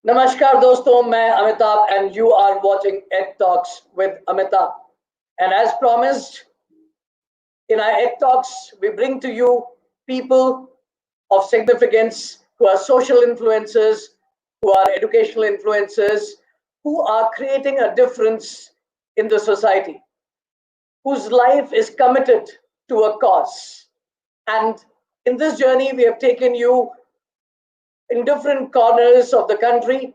नमस्कार दोस्तों, मैं Amitabh and you are watching Ed Talks with Amitabh. And as promised, in our Ed Talks, we bring to you people of significance who are social influencers, who are educational influencers, who are creating a difference in the society, whose life is committed to a cause. And in this journey, we have taken you in different corners of the country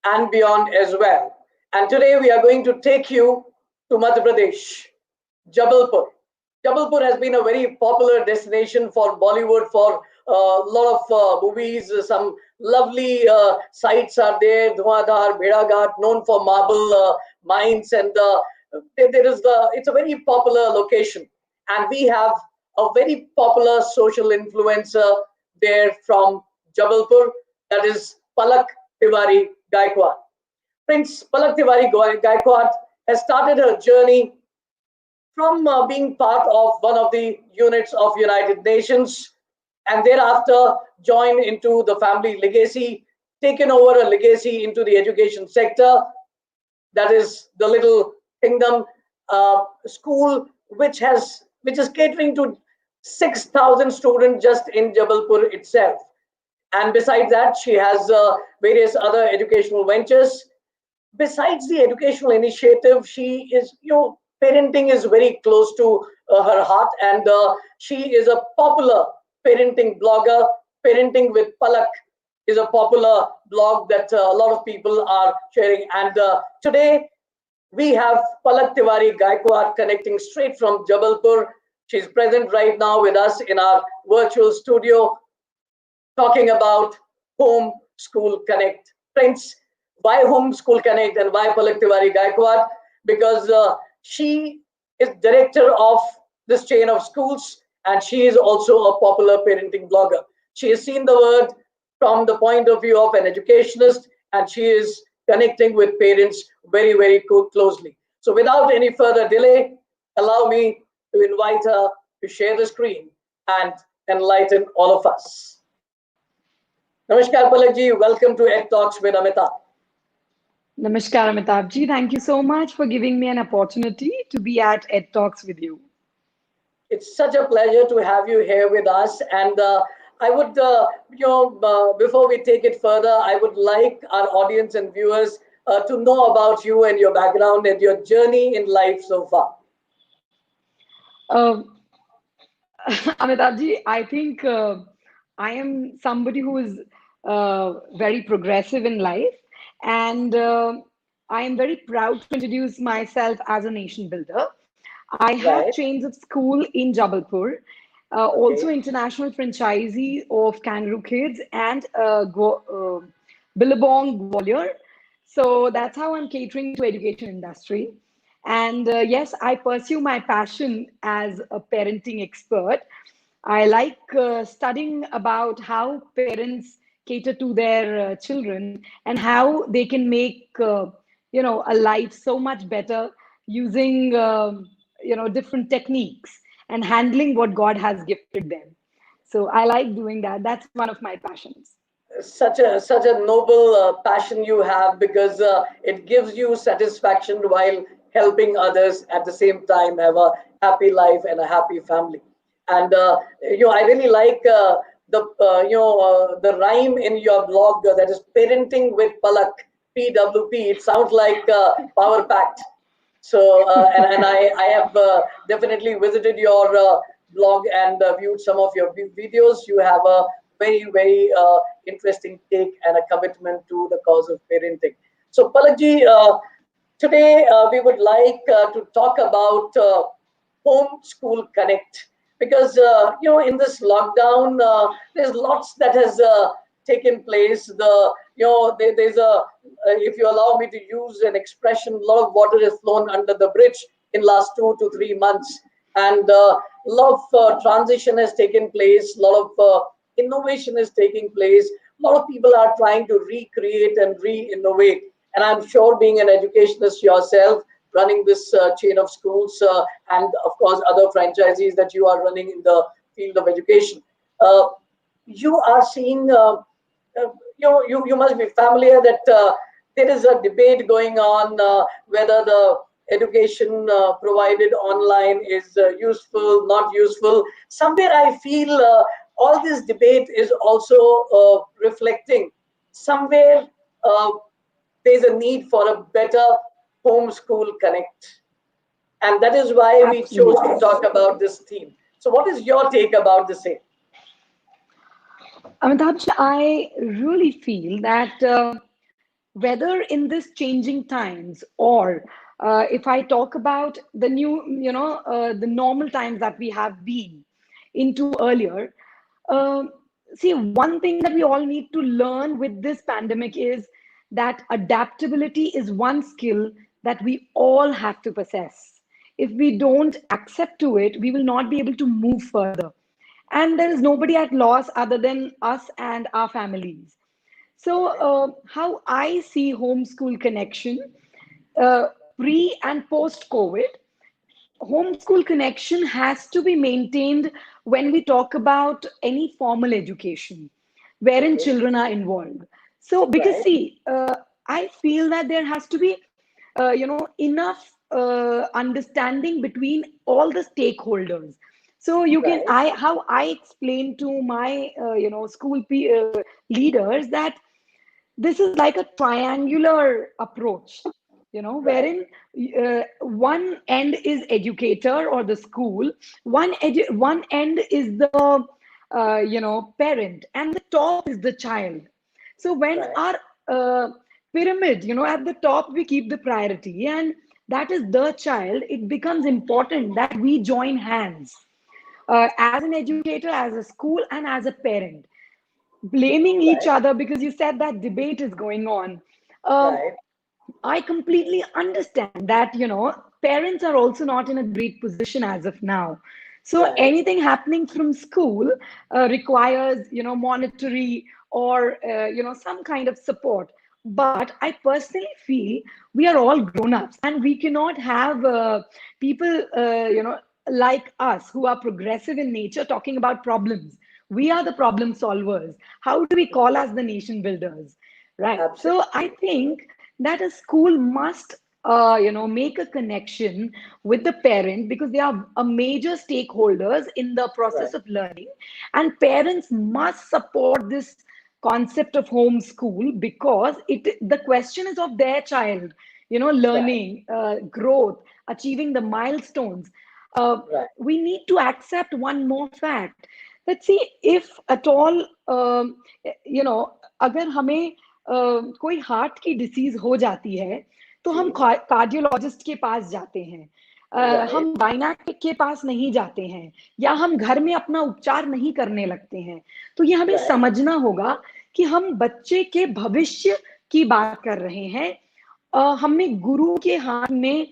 and beyond as well. And today we are going to take you to Madhya Pradesh, Jabalpur. Jabalpur has been a very popular destination for Bollywood for a lot of movies. Some lovely sites are there. Dhuadhar, Bhedaghat, known for marble mines, and it's a very popular location. And we have a very popular social influencer there from Jabalpur. That is Palak Tiwari Gaiekwad. Prince Palak Tiwari Gaiekwad has started her journey from being part of one of the units of United Nations and thereafter joined into the family legacy, taken over a legacy into the education sector. That is the little kingdom school, which is catering to 6,000 students just in Jabalpur itself. And besides that, she has various other educational ventures. Besides the educational initiative, she is, parenting is very close to her heart, and she is a popular parenting blogger. Parenting with Palak is a popular blog that a lot of people are sharing. And today we have Palak Tiwari Gaiekwad connecting straight from Jabalpur. She's present right now with us in our virtual studio, talking about Home School Connect. Friends, why Home School Connect and why Palak Tiwari Gaiekwad? Because she is director of this chain of schools, and she is also a popular parenting blogger. She has seen the world from the point of view of an educationist, and she is connecting with parents very, very closely. So without any further delay, allow me to invite her to share the screen and enlighten all of us. Namaskar, Palak ji. Welcome to Ed Talks with Amitabh. Namaskar, Amitabh ji. Thank you so much for giving me an opportunity to be at Ed Talks with you. It's such a pleasure to have you here with us. And I would, before we take it further, I would like our audience and viewers to know about you and your background and your journey in life so far. Uh, Amitabh ji, I think I am somebody who is very progressive in life, and I am very proud to introduce myself as a nation builder. I have Right. chains of school in Jabalpur, also Okay. international franchisee of Kangaroo Kids and Billabong Gwalior. So that's how I'm catering to education industry. And yes, I pursue my passion as a parenting expert. I like studying about how parents cater to their children and how they can make a life so much better using different techniques and handling what God has gifted them. So I like doing that. That's one of my passions. Such a noble passion you have, because it gives you satisfaction while helping others at the same time have a happy life and a happy family. And I really like the rhyme in your blog, that is parenting with Palak, PWP. It sounds like power packed. So and I have definitely visited your blog and viewed some of your videos. You have a very, very interesting take and a commitment to the cause of parenting. So Palakji, today we would like to talk about Home School Connect, because in this lockdown there's lots that has taken place. There's a if you allow me to use an expression, a lot of water has flown under the bridge in last 2 to 3 months, and a lot of transition has taken place. A lot of innovation is taking place. A lot of people are trying to recreate and re-innovate. And I'm sure, being an educationist yourself, running this chain of schools, and of course other franchisees that you are running in the field of education, you are seeing you must be familiar that there is a debate going on whether the education provided online is useful, not useful. Somewhere I feel all this debate is also reflecting somewhere there's a need for a better homeschool connect, and that is why we chose to Absolutely. talk about this theme. So, what is your take about the same? Amitabh, I really feel that whether in this changing times or if I talk about the new, the normal times that we have been into earlier, uh, see, one thing that we all need to learn with this pandemic is that adaptability is one skill that we all have to possess. If we don't accept to it, we will not be able to move further. And there is nobody at loss other than us and our families. So, Right, how I see homeschool connection, uh, pre and post COVID, homeschool connection has to be maintained when we talk about any formal education wherein okay, children are involved. So, because right, see, I feel that there has to be, enough understanding between all the stakeholders. So you can, right, how I explain to my, leaders that this is like a triangular approach, right, wherein one end is educator or the school, one end is the parent, and the top is the child. So when right, our pyramid, at the top we keep the priority, and that is the child, it becomes important that we join hands as an educator, as a school, and as a parent, blaming each right, other because you said that debate is going on. Um, right, I completely understand that, parents are also not in a great position as of now. So right, anything happening from school requires, monetary or, some kind of support. But I personally feel we are all grown-ups and we cannot have people, like us who are progressive in nature talking about problems. We are the problem solvers. How do we call us the nation builders? Right. So I absolutely, think that a school must, make a connection with the parent because they are a major stakeholders in the process right, of learning, and parents must support this concept of homeschool because the question is of their child, right, learning, growth, achieving the milestones. Uh, right, we need to accept one more fact that see if at all, अगर हमें कोई heart की disease हो जाती है तो हम जी, cardiologist के पास जाते हैं, right, हम गायनेक के पास नहीं जाते हैं, या हम घर में अपना उपचार नहीं करने लगते हैं. तो ये हमें right, समझना होगा कि हम बच्चे के भविष्य की बात कर रहे हैं. हमने गुरु के हाथ में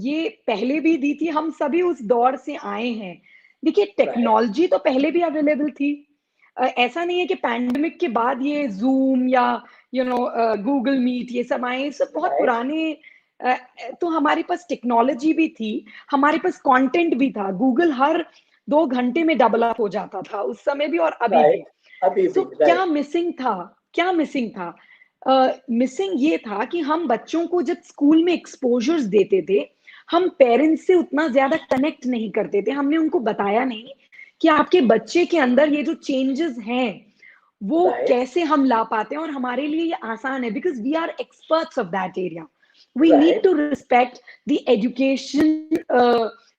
ये पहले भी दी थी, हम सभी उस दौर से आए हैं. देखिए right, टेक्नोलॉजी तो पहले भी अवेलेबल थी. ऐसा नहीं है कि पैंडेमिक के बाद ये जूम या गूगल मीट ये सब आए, ये सब बहुत right, पुराने. अ, तो हमारे पास टेक्नोलॉजी भी थी, हमारे पास कंटेंट भी था. गूगल हर 2 घंटे में डबल अप हो जाता था उस समय भी और अभी right, भी. अभी सो भी, right, क्या मिसिंग था? क्या मिसिंग था? मिसिंग ये था कि हम बच्चों को जब स्कूल में एक्सपोजर्स देते थे, हम पेरेंट्स से उतना ज्यादा कनेक्ट नहीं करते थे. हमने उनको बताया नहीं कि आपके बच्चे के अंदर ये जो चेंजेस हैं वो right, कैसे हम ला पाते हैं, और हमारे लिए ये आसान है because we are experts of that area. We need right, to respect the education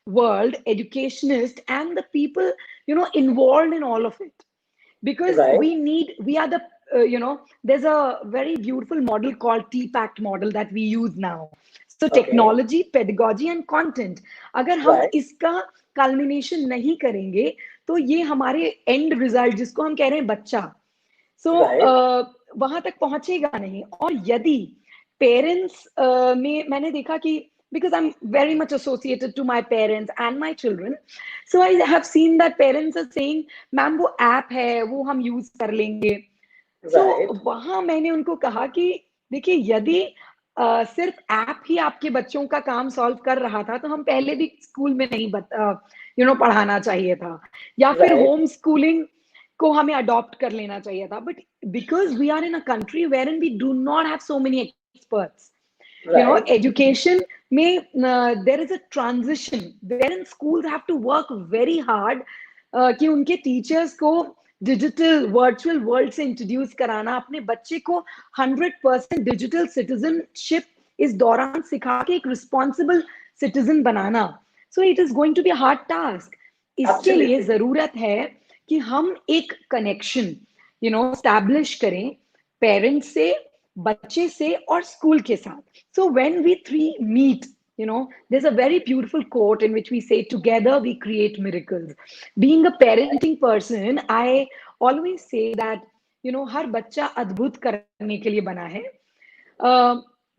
world, educationist, and the people involved in all of it, because right, we are the there's a very beautiful model called TPACT model that we use now. So okay, technology, pedagogy and content, अगर हम right, इसका culmination नहीं करेंगे तो ये हमारे end result जिसको हम कह रहे हैं बच्चा, सो right, वहां तक पहुंचेगा नहीं. और यदि पेरेंट्स में मैंने देखा कि because I'm very much associated to my parents and my children, so I have seen that parents are saying ma'am वो ऐप है वो हम यूज कर लेंगे. सो right, वहां मैंने उनको कहा कि देखिए यदि सिर्फ ऐप ही आपके बच्चों का काम सॉल्व कर रहा था तो हम पहले भी स्कूल में नहीं पढ़ाना चाहिए था, या फिर right, होम स्कूलिंग को हमें अडॉप्ट कर लेना चाहिए था, but because we are in a country wherein we do not have so many experts, Right. education में there is a transition wherein schools have to work very hard कि उनके teachers को digital virtual world से introduce कराना, अपने बच्चे को 100% digital citizenship इस दौरान सिखा के एक रिस्पॉन्सिबल सिटीजन बनाना. So it is going to be hard task. इसके लिए Absolutely. जरूरत है कि हम एक कनेक्शन स्टैब्लिश करें पेरेंट्स से, बच्चे से और स्कूल के साथ. So when we three meet, there's a very beautiful quote in which we say, together we create miracles. Being a parenting person, I always say that, हर बच्चा अद्भुत करने के लिए बना है,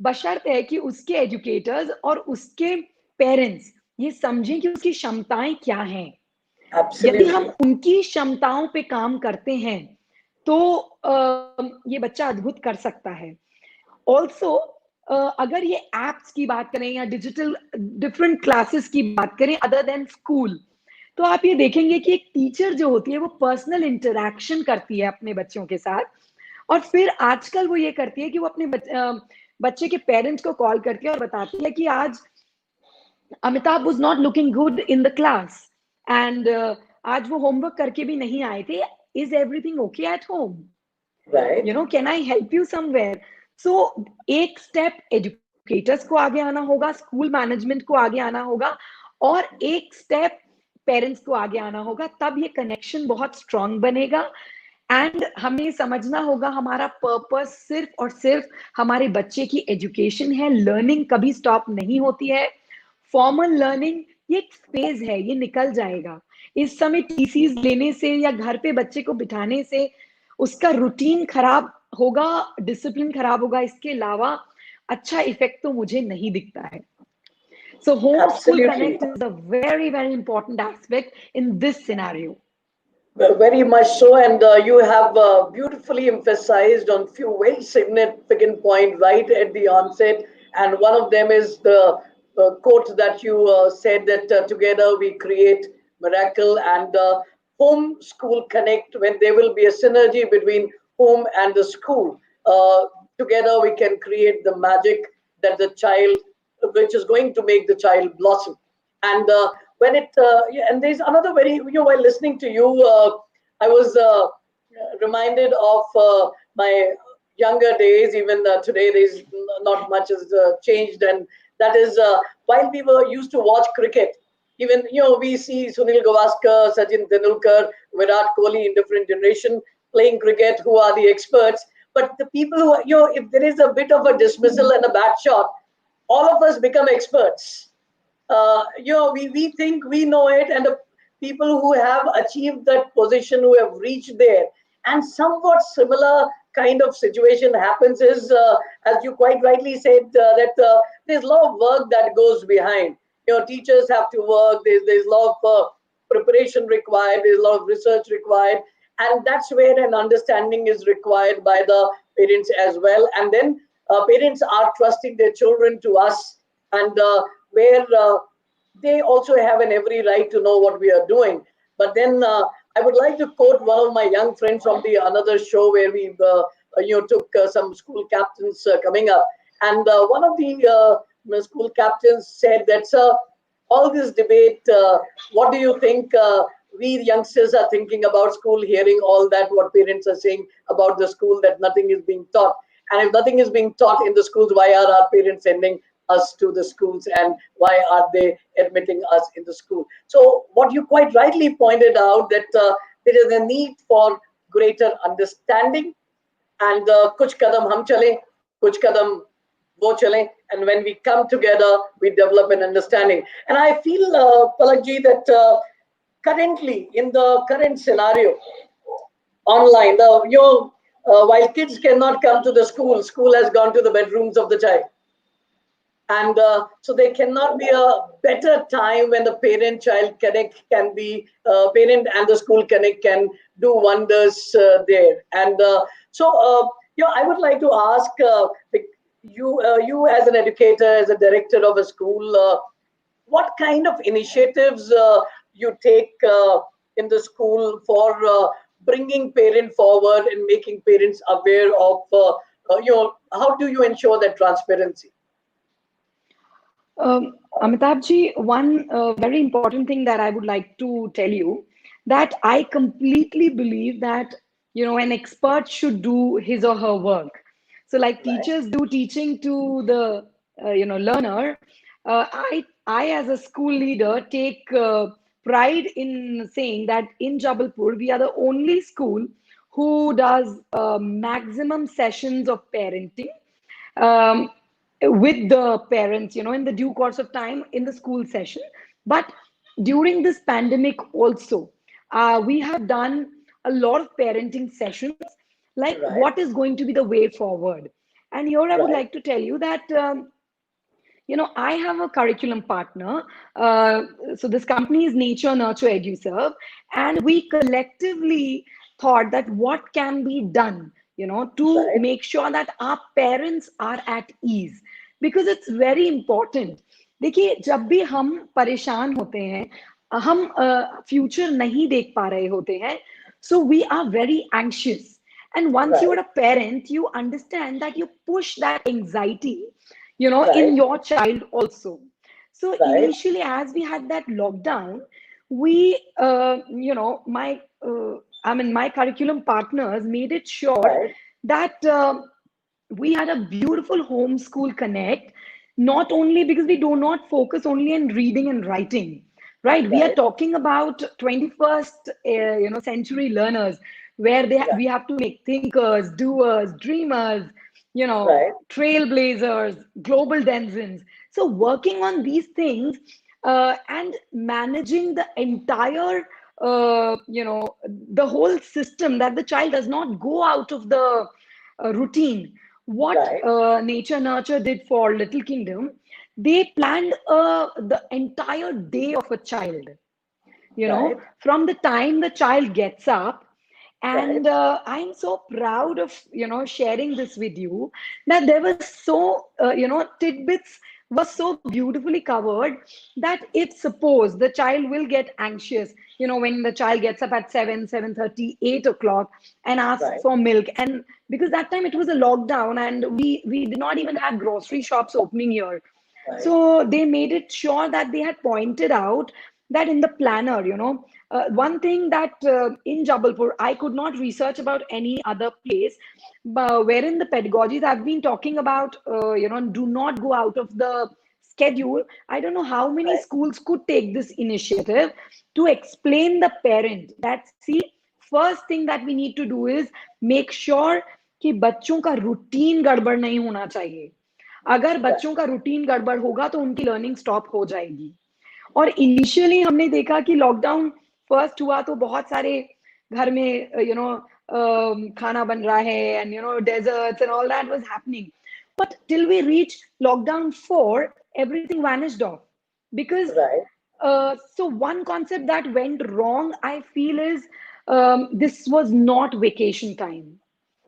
बशर्त है कि उसके एजुकेटर्स और उसके पेरेंट्स ये समझें कि उसकी क्षमताएं क्या हैं. यदि हम Absolutely. उनकी क्षमताओं पे काम करते हैं तो ये बच्चा अद्भुत कर सकता है. ऑल्सो अगर ये एप्स की बात करें या डिजिटल डिफरेंट क्लासेस की बात करें अदर देन स्कूल, तो आप ये देखेंगे कि एक टीचर जो होती है वो पर्सनल इंटरेक्शन करती है अपने बच्चों के साथ, और फिर आजकल वो ये करती है कि वो अपने बच्चे के पेरेंट्स को कॉल करके और बताती है कि आज Amitabh was not looking good in the class and आज वो होमवर्क करके भी नहीं आए थे. Is everything okay at home? Right. Can I help you somewhere? So एक स्टेप एजुकेटर्स को आगे आना होगा, स्कूल मैनेजमेंट को आगे आना होगा, और एक स्टेप पेरेंट्स को आगे आना होगा. तब ये कनेक्शन बहुत स्ट्रांग बनेगा. एंड हमें समझना होगा हमारा पर्पस सिर्फ और सिर्फ हमारे बच्चे की एजुकेशन है. लर्निंग कभी स्टॉप नहीं होती है. फॉर्मल लर्निंग ये एक फेज है, ये निकल जाएगा. इस समय टीसीज लेने से या घर पे बच्चे को बिठाने से उसका रूटीन खराब होगा, डिसिप्लिन खराब होगा, इसके अलावा अच्छा इफेक्ट तो मुझे नहीं दिखता है. So home school Absolutely. connect is a very, very important aspect in this scenario. Well, very much so, and you have beautifully emphasized on few very significant points right at the onset. And one of them is the quote that you said that together we create miracle, and home school connect, when there will be a synergy between home and the school. Together we can create the magic that the child, which is going to make the child blossom. And when it yeah, and there's another very, while listening to you, I was reminded of my younger days. Even today there's not much has changed, and that is while we were used to watch cricket. Even we see Sunil Gavaskar, Sachin Tendulkar, Virat Kohli in different generation playing cricket, who are the experts. But the people who if there is a bit of a dismissal and a bad shot, all of us become experts. We think we know it, and the people who have achieved that position, who have reached there, and somewhat similar kind of situation happens is, as you quite rightly said, that there's a lot of work that goes behind. Teachers have to work. There's a lot of preparation required. There's a lot of research required, and that's where an understanding is required by the parents as well. And then parents are trusting their children to us, and where they also have an every right to know what we are doing. But then I would like to quote one of my young friends from the another show where we took some school captains coming up, and one of the school captains said that, sir, all this debate, what do you think we youngsters are thinking about school, hearing all that what parents are saying about the school, that nothing is being taught? And if nothing is being taught in the schools, why are our parents sending us to the schools, and why are they admitting us in the school? So what you quite rightly pointed out, that there is a need for greater understanding, and kuch kadam hum chale, kuch kadam wo chale, and when we come together, we develop an understanding. And I feel, Palakji, that currently in the current scenario, online, while kids cannot come to the school, school has gone to the bedrooms of the child. And so there cannot be a better time when the parent-child connect can be, parent and the school connect can do wonders there. And I would like to ask you as an educator, as a director of a school, what kind of initiatives you take in the school for bringing parent forward and making parents aware of, how do you ensure that transparency? Amitabh one very important thing that I would like to tell you, that I completely believe that an expert should do his or her work. So like Right, teachers do teaching to the learner, I as a school leader take pride in saying that in Jabalpur we are the only school who does maximum sessions of parenting. Um, with the parents, in the due course of time in the school session. But during this pandemic also, we have done a lot of parenting sessions, like right, what is going to be the way forward. And here I would right, like to tell you that I have a curriculum partner. So this company is Nature Nurture EduServe, and we collectively thought that what can be done, to right, make sure that our parents are at ease, because it's very important. देखिए जब भी हम परेशान होते हैं, हम future नहीं देख पा रहे होते हैं, so we are very anxious. And once you right, are a parent, you understand that you push that anxiety in right, your child also. So right, initially, as we had that lockdown, we, my curriculum partners made it sure right, that we had a beautiful homeschool connect, not only because we do not focus only on reading and writing, right? We are right, talking about 21st, century learners, where right, we have to make thinkers, doers, dreamers, right, trailblazers, global denizens. So working on these things and managing the entire, the whole system, that the child does not go out of the routine. What right, Nature Nurture did for Little Kingdom, they planned the entire day of a child, right, from the time the child gets up. right, And I'm so proud of sharing this with you, that there was so tidbits was so beautifully covered, that if suppose the child will get anxious, when the child gets up at 7:30, 8 o'clock, and asks right, for milk. And because that time it was a lockdown, and we did not even have grocery shops opening here, right, so they made it sure that they had pointed out that in the planner, one thing that in Jabalpur, I could not research about any other place, but wherein the pedagogies I've been talking about, do not go out of the schedule. I don't know how many right, schools could take this initiative to explain the parent that, see, first thing that we need to do is make sure कि बच्चों का routine गड़बड़ नहीं होना चाहिए. अगर right, बच्चों का रूटीन गड़बड़ होगा तो उनकी लर्निंग स्टॉप हो जाएगी. और इनिशियली हमने देखा कि लॉकडाउन फर्स्ट हुआ तो बहुत सारे घर में खाना बन रहा है, and desserts and all that was happening. But till we reach lockdown 4, everything vanished off, because right, so one concept that went wrong, I feel, is this was not vacation time.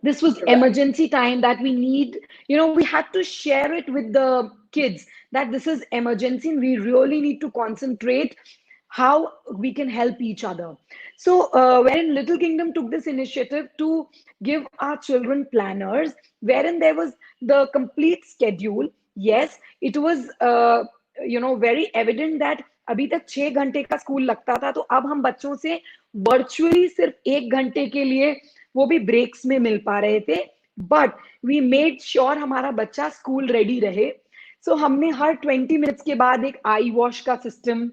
This was right, emergency time that we need. We had to share it with the kids that this is emergency and we really need to concentrate how we can help each other. So wherein Little Kingdom took this initiative to give our children planners, wherein there was the complete schedule. Yes, it was very evident that अभी तक 6 घंटे का school लगता था, तो अब हम बच्चों से वर्चुअली सिर्फ 1 घंटे के लिए, वो भी ब्रेक्स में मिल पा रहे थे. बट वी मेड श्योर हमारा बच्चा स्कूल रेडी रहे. सो हमने हर 20 मिनट्स के बाद एक आई वॉश का सिस्टम,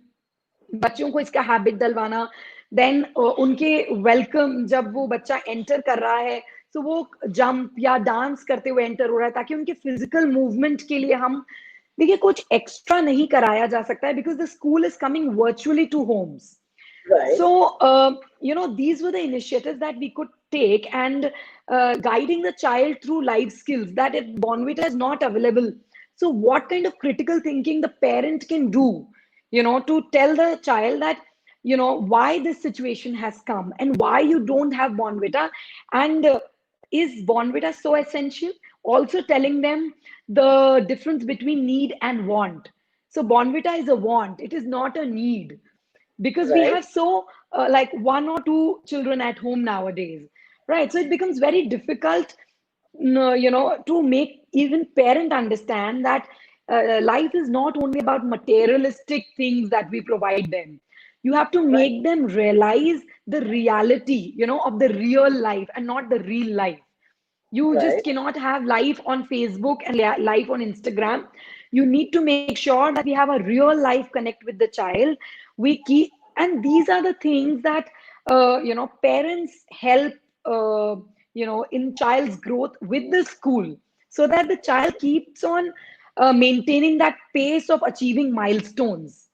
बच्चों को इसका हैबिट डलवाना. देन उनके वेलकम, जब वो बच्चा एंटर कर रहा है, तो वो जंप या डांस करते हुए एंटर हो रहा है, ताकि उनके फिजिकल मूवमेंट के लिए हम, देखिए, कुछ एक्स्ट्रा नहीं कराया जा सकता है, because the school is coming virtually to homes. right, So, these were the initiatives that we could take, and guiding the child through life skills, that if Bonvita is not available, so what kind of critical thinking the parent can do, to tell the child that, why this situation has come and why you don't have Bonvita, and is Bonvita so essential? Also telling them the difference between need and want. So Bonvita is a want, it is not a need. because we Right. have so like one or two children at home nowadays, right? So it becomes very difficult, to make even parent understand that life is not only about materialistic things that we provide them. You have to Right. make them realize the reality, of the real life and not the real life. You Right. just cannot have life on Facebook and life on Instagram. You need to make sure that we have a real life connect with the child. We keep, and these are the things that parents help in child's growth with the school, so that the child keeps on maintaining that pace of achieving milestones,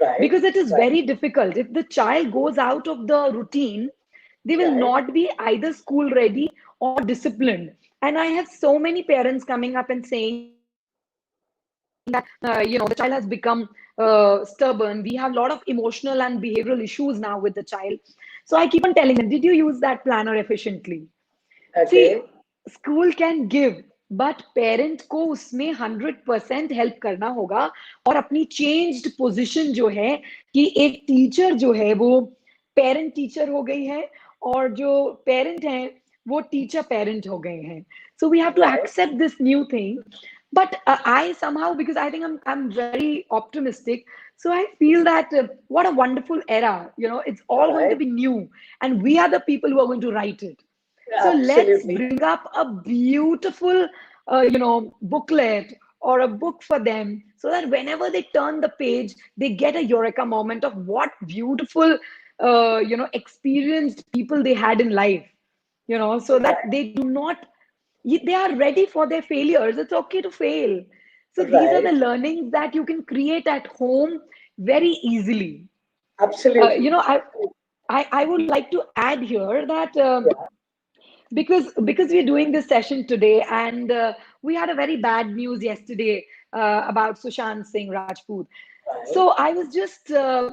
Right. because it is Right. very difficult. If the child goes out of the routine, they will Right. not be either school ready or disciplined. And I have so many parents coming up and saying that the child has become stubborn. We have a lot of emotional and behavioral issues now with the child. So I keep on telling them, did you use that planner efficiently? See, Okay. School can give, but parent को उसमें 100% help करना होगा। और अपनी changed position जो है, कि एक टीचर जो है वो पेरेंट टीचर हो गई है, और जो पेरेंट हैं वो टीचर पेरेंट हो गए हैं। So we have to Right. accept this new thing. But I somehow, because I think I'm very optimistic, so I feel that what a wonderful era. It's all going to Right. be new, and we are the people who are going to write it. So let's Absolutely. bring up a beautiful, booklet or a book for them, so that whenever they turn the page, they get a eureka moment of what beautiful, experienced people they had in life. So that Right. they do not, they are ready for their failures. It's okay to fail. So these are the Right. learnings that you can create at home very easily. Uh, you Absolutely. know, I, I would like to add here that. Yeah. Because we're doing this session today, and we had a very bad news yesterday about Sushant Singh Rajput. Right. So I was just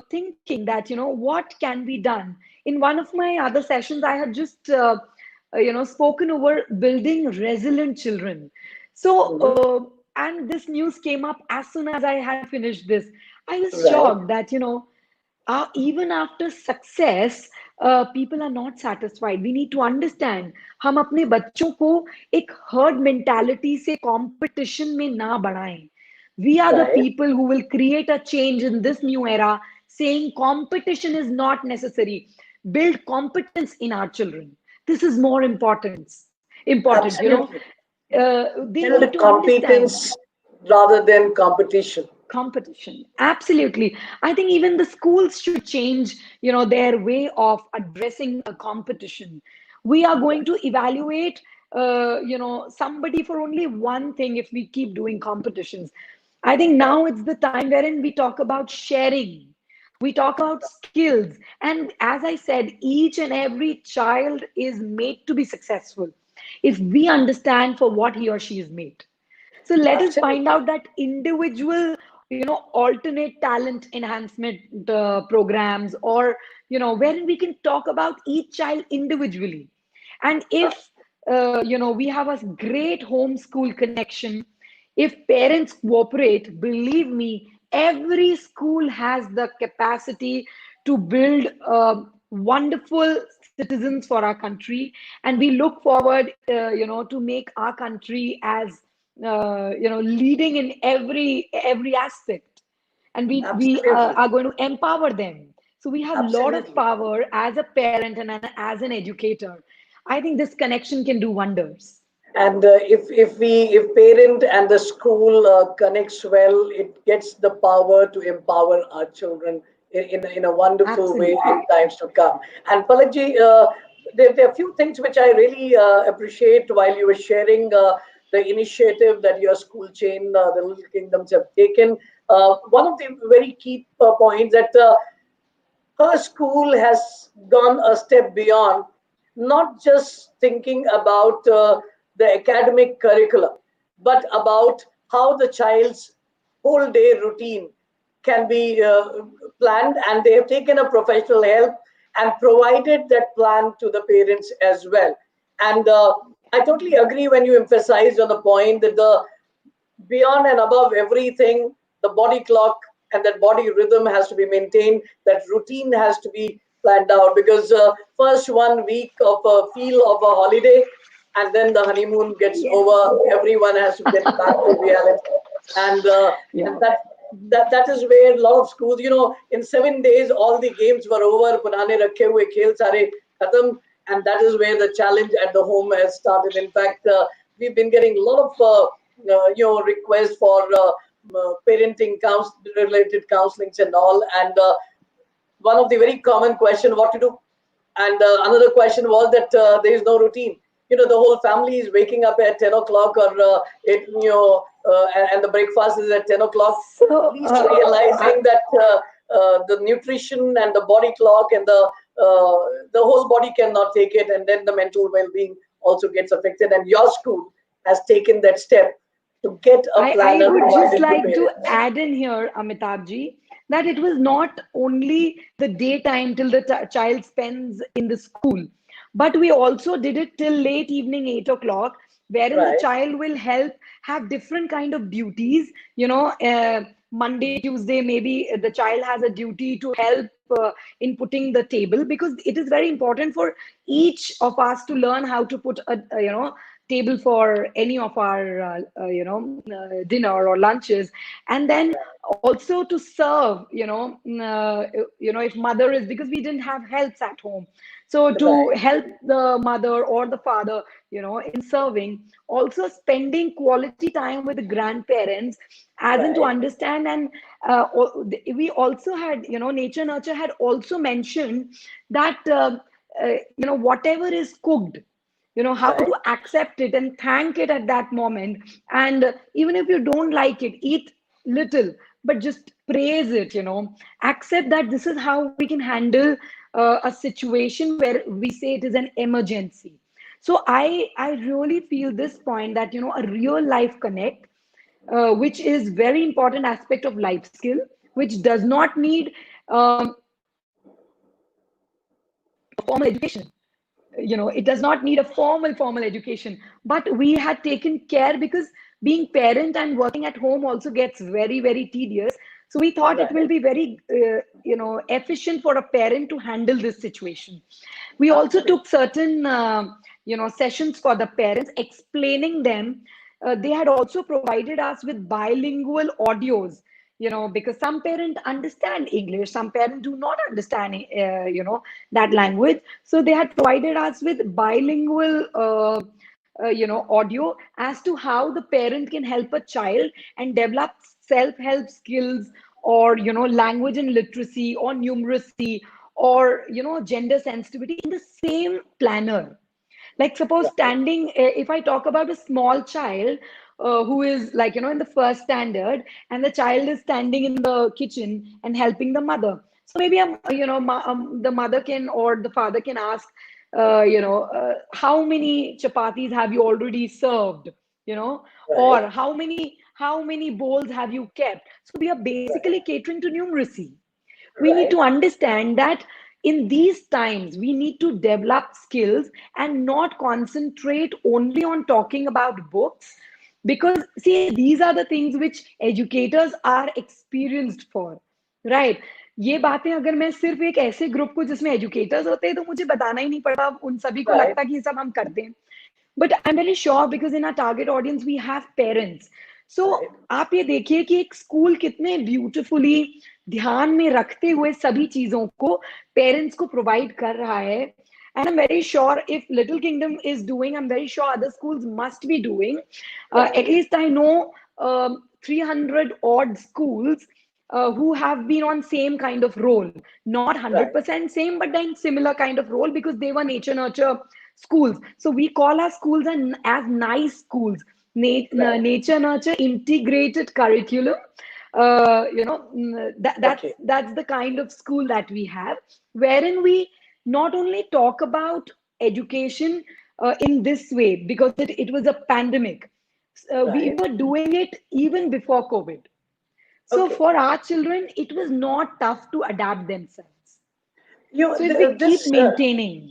thinking that, what can be done. In one of my other sessions, I had just spoken over building resilient children. So Mhm. and this news came up as soon as I had finished this. I was Right. shocked that, even after success, people are not satisfied. We need to understand, हम अपने बच्चों को एक herd mentality से competition में ना बढ़ाएं. We are the Right. people who will create a change in this new era, saying competition is not necessary. Build competence in our children. This is more important. Absolutely. They need Build to understand competence rather than competition. competition. Absolutely. I think even the schools should change, their way of addressing a competition. We are going to evaluate, somebody for only one thing if we keep doing competitions. I think now it's the time wherein we talk about sharing. We talk about skills. And as I said, each and every child is made to be successful if we understand for what he or she is made. So let us find Absolutely. out that individual, alternate talent enhancement programs, or, wherein we can talk about each child individually. And if, we have a great homeschool connection, if parents cooperate, believe me, every school has the capacity to build wonderful citizens for our country. And we look forward, to make our country as leading in every aspect. And we Absolutely. are going to empower them. So we have a lot of Absolutely. power as a parent and as an educator. I think this connection can do wonders. And if parent and the school connects well, it gets the power to empower our children in a wonderful way Absolutely. in times to come. And Palakji, there are a few things which I really appreciate while you were sharing the initiative that your school chain, the Little Kingdoms, have taken. One of the very key points that her school has gone a step beyond, not just thinking about the academic curriculum, but about how the child's whole day routine can be planned. And they have taken a professional help and provided that plan to the parents as well. And I totally agree when you emphasized on the point that the beyond and above everything, the body clock and that body rhythm has to be maintained. That routine has to be planned out, because first 1 week of a feel of a holiday, and then the honeymoon gets Yes. over. Everyone has to get back to reality, and Yeah. that is where a lot of schools, in 7 days all the games were over, पुराने रखे हुए खेल सारे खत्म, and that is where the challenge at the home has started. In fact, we've been getting a lot of requests for parenting related counselings and all, and one of the very common question, what to do, and another question was that there is no routine. The whole family is waking up at 10 o'clock, or and the breakfast is at 10 o'clock, So, least realizing that the nutrition and the body clock and the whole body cannot take it, and then the mental well-being also gets affected. And your school has taken that step to get a I planner would just provided to like to parents. add in here, Amitabh ji, that it was not only the daytime till the child spends in the school, but we also did it till late evening, 8 o'clock, wherein the Right, child will help have different kind of duties. Monday, Tuesday, maybe the child has a duty to help in putting the table, because it is very important for each of us to learn how to put a table for any of our dinner or lunches, and then also to serve, if mother is, because we didn't have helps at home, so to right, help the mother or the father, in serving, also spending quality time with the grandparents, as in to right, understand. And we also had, nature nurture had also mentioned that whatever is cooked, how right, to accept it and thank it at that moment. And even if you don't like it, eat little, but just praise it, accept that this is how we can handle a situation where we say it is an emergency. So I really feel this point, that a real life connect, which is very important aspect of life skill, which does not need a formal education. It does not need a formal education, but we had taken care, because being parent and working at home also gets very, very tedious. So we thought it will right. be very efficient for a parent to handle this situation. We also Absolutely. took certain sessions for the parents, explaining them. They had also provided us with bilingual audios, because some parents understand English, some parents do not understand that language. So they had provided us with bilingual audio as to how the parent can help a child and develop self-help skills, or language and literacy, or numeracy, or gender sensitivity in the same planner. Like, suppose Right, standing, if I talk about a small child who is, like, in the first standard, and the child is standing in the kitchen and helping the mother. So maybe, the mother can, or the father can ask, how many chapatis have you already served? right, Or how many bowls have you kept? So we are basically right, catering to numeracy. We need right, to understand that in these times we need to develop skills and not concentrate only on talking about books, because see, these are the things which educators are experienced for, right? ये बातें अगर मैं सिर्फ एक ऐसे group को जिसमें educators होते हैं, तो मुझे बताना ही नहीं पड़ता, उन सभी को right, लगता कि ये सब हम करते हैं. But I am very sure, because in our target audience we have parents. So right. आप ये देखिए कि एक स्कूल कितने ब्यूटिफुली ध्यान में रखते हुए सभी चीजों को पेरेंट्स को प्रोवाइड कर रहा है. And I'm very sure if Little Kingdom is doing, I'm very sure other schools must be doing. At Right, least I know 300 odd schools who have been on same kind of role. Not right, 100% same, but then similar kind of role, because they were nature nurture schools. So we call our schools as nice schools. right. Nature nurture integrated curriculum. Okay, That's the kind of school that we have, wherein we not only talk about education in this way, because it was a pandemic. We right. were doing it even before COVID. So Okay. for our children, it was not tough to adapt themselves. So if we keep This maintaining.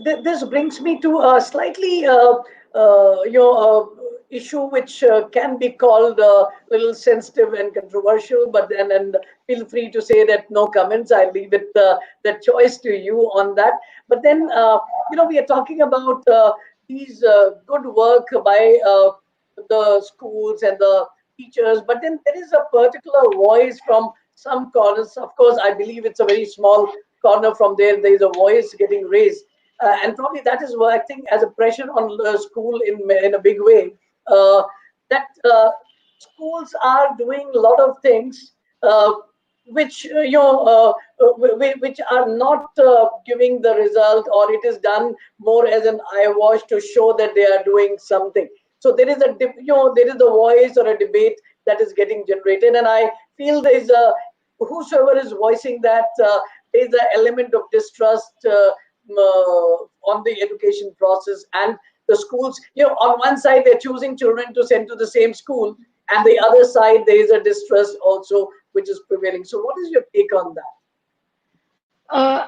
this brings me to a slightly, issue which can be called a little sensitive and controversial, but then, and feel free to say that no comments. I leave it the choice to you on that. But then, we are talking about these good work by the schools and the teachers, but then there is a particular voice from some corners. Of course, I believe it's a very small corner from there. There is a voice getting raised, and probably that is acting as a pressure on the school in a big way. Uh, that schools are doing a lot of things which which are not giving the result, or it is done more as an eye wash to show that they are doing something. So there is there is a voice or a debate that is getting generated, and I feel there is a, whosoever is voicing that, there is an element of distrust on the education process and the schools. On one side they're choosing children to send to the same school, and the other side there is a distrust also which is prevailing. So what is your take on that?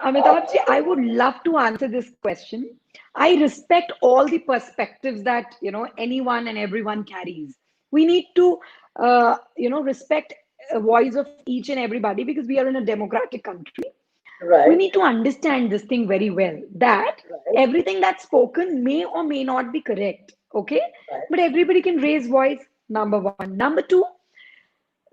Amitabh ji, I would love to answer this question. I respect all the perspectives that anyone and everyone carries. We need to respect a voice of each and everybody because we are in a democratic country. We Right, need to understand this thing very well that right, everything that's spoken may or may not be correct. Okay, right, but everybody can raise voice. Number one. Number two,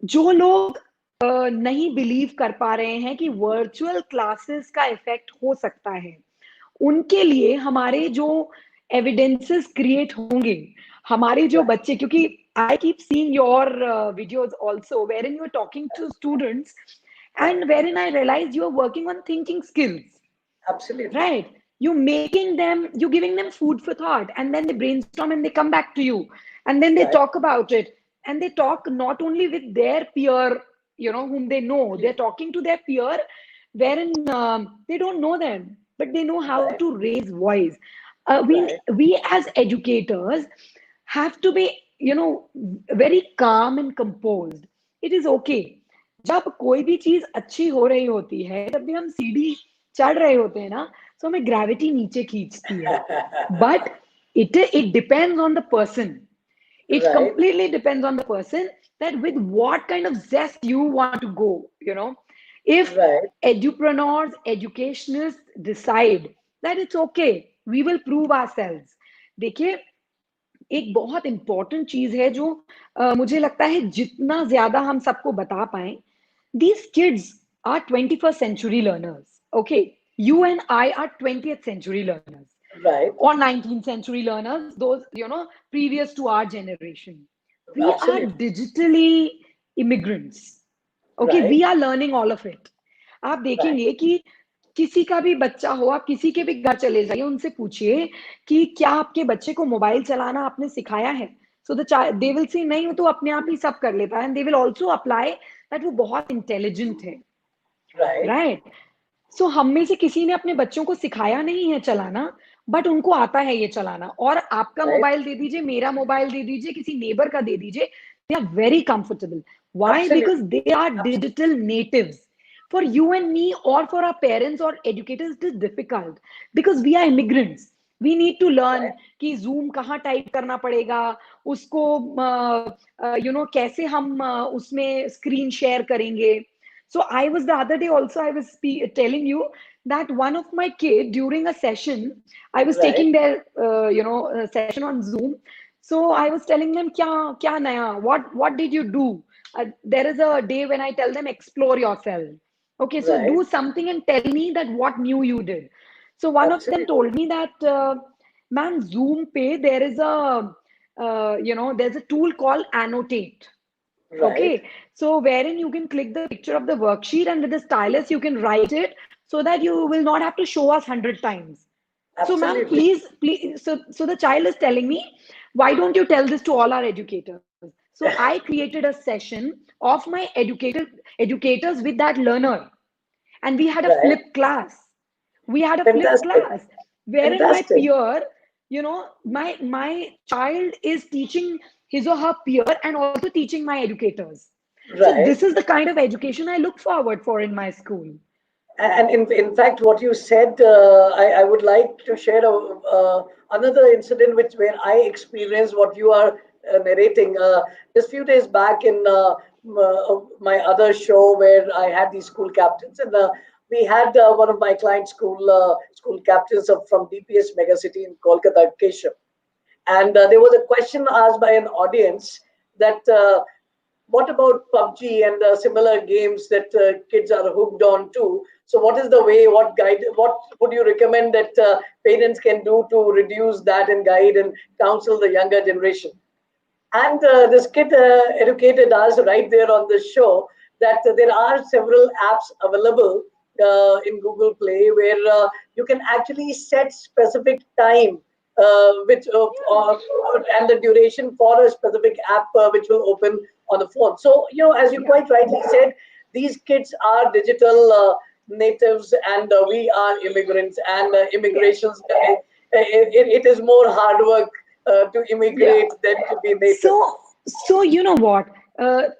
जो लोग नहीं believe कर पा रहे हैं कि virtual classes का effect हो सकता है उनके लिए हमारे जो एविडेंसेस क्रिएट होंगे हमारे जो right. बच्चे क्योंकि I keep seeing your videos also wherein you are talking to students Right. and wherein I realized you are working on thinking skills, Absolutely. right? You're giving them food for thought, and then they brainstorm and they come back to you, and then they Right. talk about it, and they talk not only with their peer, whom they know, they're talking to their peer, wherein they don't know them, but they know how Right. to raise voice. Uh, we Right. we as educators have to be, very calm and composed. It is okay. जब कोई भी चीज अच्छी हो रही होती है तब भी हम सीढ़ी चढ़ रहे होते हैं ना तो हमें ग्रेविटी नीचे खींचती है but it depends on the person. It Right. completely depends on the person that with what kind of zest you want to go. If Right. edupreneurs, educationists decide that it's okay, we will prove ourselves. देखिए एक बहुत important चीज है जो मुझे लगता है जितना ज्यादा हम सबको बता पाए these kids are 21st century learners. Okay, you and I are 20th century learners Right. or 19th century learners, those previous to our generation. We are Absolutely. digitally immigrants. Okay, Right. we are learning all of it. आप Right. देखेंगे कि किसी का भी बच्चा हो आप किसी के भी घर चले जाइए उनसे पूछिए कि क्या आपके बच्चे को मोबाइल चलाना आपने सिखाया है so the they will say नहीं तो अपने आप ही सब कर लेता है and they will also apply that वो बहुत इंटेलिजेंट है Right. राइट सो हम में से किसी ने अपने बच्चों को सिखाया नहीं है चलाना बट उनको आता है ये चलाना और आपका Right. मोबाइल दे दीजिए मेरा मोबाइल दे दीजिए किसी नेबर का दे दीजिए they are very comfortable why Absolutely. Because they are digital natives for you and me or for our parents or educators it is difficult because we are immigrants we need to learn Right. कि zoom कहाँ type करना पड़ेगा उसको कैसे हम उसमें screen share करेंगे so I was the other day also I was telling you that one of my kid during a session I was Right. taking their session on zoom so I was telling them kya naya what did you do there is a day when I tell them explore yourself. Okay, so Right. do something and tell me that what new you did. So one of them Absolutely. told me that, man, Zoom pay there is a, there's a tool called Annotate. Right. Okay, so wherein you can click the picture of the worksheet and with the stylus you can write it so that you will not have to show us 100 times. So, ma'am, Absolutely. please. So the child is telling me, why don't you tell this to all our educators? So I created a session of my educators with that learner, and we had a Right. flipped class. We had a flipped Fantastic. class wherein my Fantastic. peer, my child is teaching his or her peer and also teaching my educators. So Right. this is the kind of education I look forward for in my school. And in fact, what you said, I would like to share another incident which where I experienced what you are narrating. Just few days back in my other show where I had these school captains, and we had one of my client school captains from DPS megacity in Kolkata, Keshav. And there was a question asked by an audience that what about PUBG and similar games that kids are hooked on to? So, what is the way? What would you recommend that parents can do to reduce that and guide and counsel the younger generation? And this kid educated us right there on the show that there are several apps available in Google Play where you can actually set specific time which and the duration for a specific app which will open on the phone. So, as you Yeah. quite rightly said, these kids are digital natives, and we are immigrants, and Yes. immigrations. It is more hard work to Yeah. immigrate than to be native. So you know what?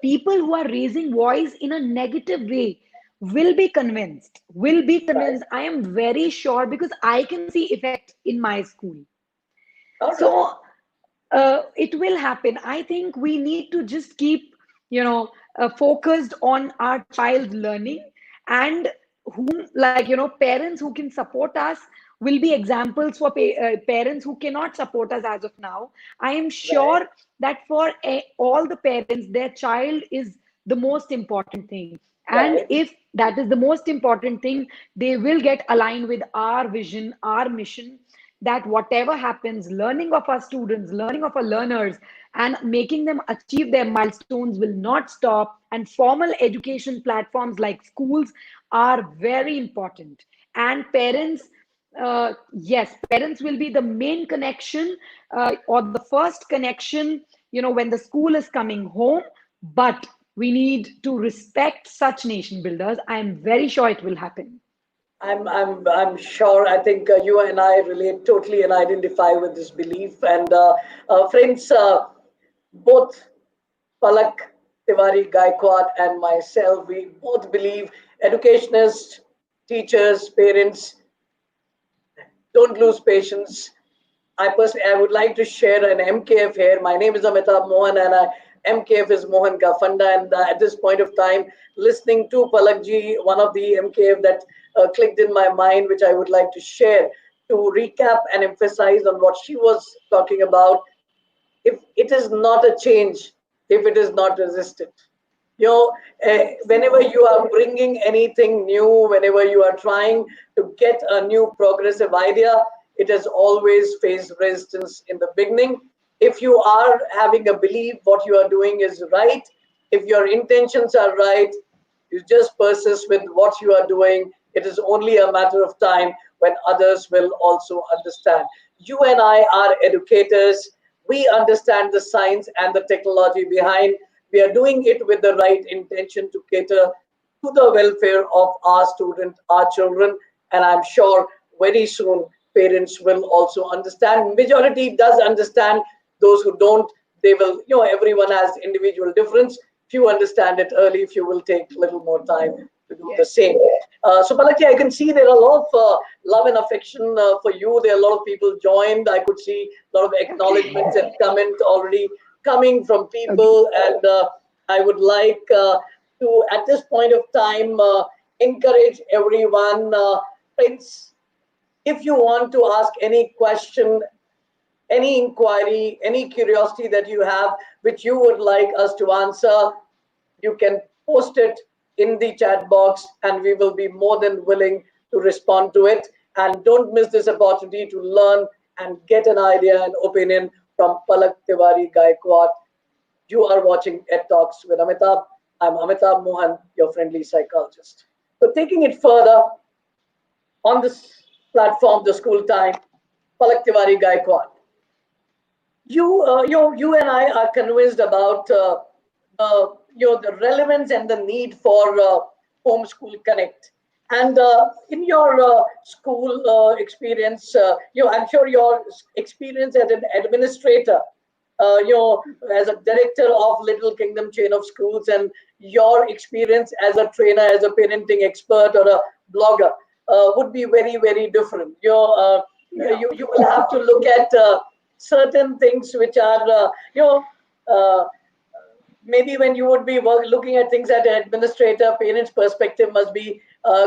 People who are raising voice in a negative way will be convinced. Will be Right. convinced. I am very sure because I can see effect in my school. All right. So it will happen. I think we need to just keep, focused on our child learning, and whom, like, parents who can support us will be examples for parents who cannot support us as of now. I am Right. sure that for all the parents, their child is the most important thing. And Right. if that is the most important thing, they will get aligned with our vision, our mission, that whatever happens, learning of our students, learning of our learners, and making them achieve their milestones will not stop. And formal education platforms like schools are very important. And parents, yes, parents will be the main connection, or the first connection, when the school is coming home. But we need to respect such nation builders. I am very sure it will happen. I'm sure. I think you and I relate totally and identify with this belief. And friends, both Palak Tiwari Gaiekwad and myself, we both believe educationists, teachers, parents, don't lose patience. I would like to share an MKF here. My name is Amitabh Mohan, and MKF is Mohan Ka Funda. And at this point of time, listening to Palakji, one of the MKF that clicked in my mind, which I would like to share to recap and emphasize on what she was talking about. If it is not a change, if it is not resisted, whenever you are bringing anything new, whenever you are trying to get a new progressive idea, it has always faced resistance in the beginning. If you are having a belief what you are doing is right, if your intentions are right, you just persist with what you are doing. It is only a matter of time when others will also understand. You and I are educators. We understand the science and the technology behind. We are doing it with the right intention to cater to the welfare of our students, our children, and I'm sure very soon parents will also understand. Majority does understand. Those who don't, they will. Everyone has individual difference. Few understand it early. Few will take a little more time to do the Yes. same. So, Palaki, I can see there are a lot of love and affection for you. There are a lot of people joined. I could see a lot of acknowledgements Okay. and comment already coming from Okay. people, and I would like to, at this point of time, encourage everyone. Friends, if you want to ask any question, any inquiry, any curiosity that you have, which you would like us to answer, you can post it in the chat box, and we will be more than willing to respond to it. And don't miss this opportunity to learn and get an idea and opinion from Palak Tiwari Gaiekwad. You are watching Ed Talks with Amitabh. I'm Amitabh Mohan, your friendly psychologist. So, taking it further on this platform, the school time, Palak Tiwari Gaiekwad. You and I are convinced about the relevance and the need for homeschool connect. And in your school experience, I'm sure your experience as an administrator, as a director of Little Kingdom chain of schools, and your experience as a trainer, as a parenting expert or a blogger would be very, very different. Yeah. You will have to look at certain things which are, uh, maybe when you would be looking at things at an administrator, parents' perspective must be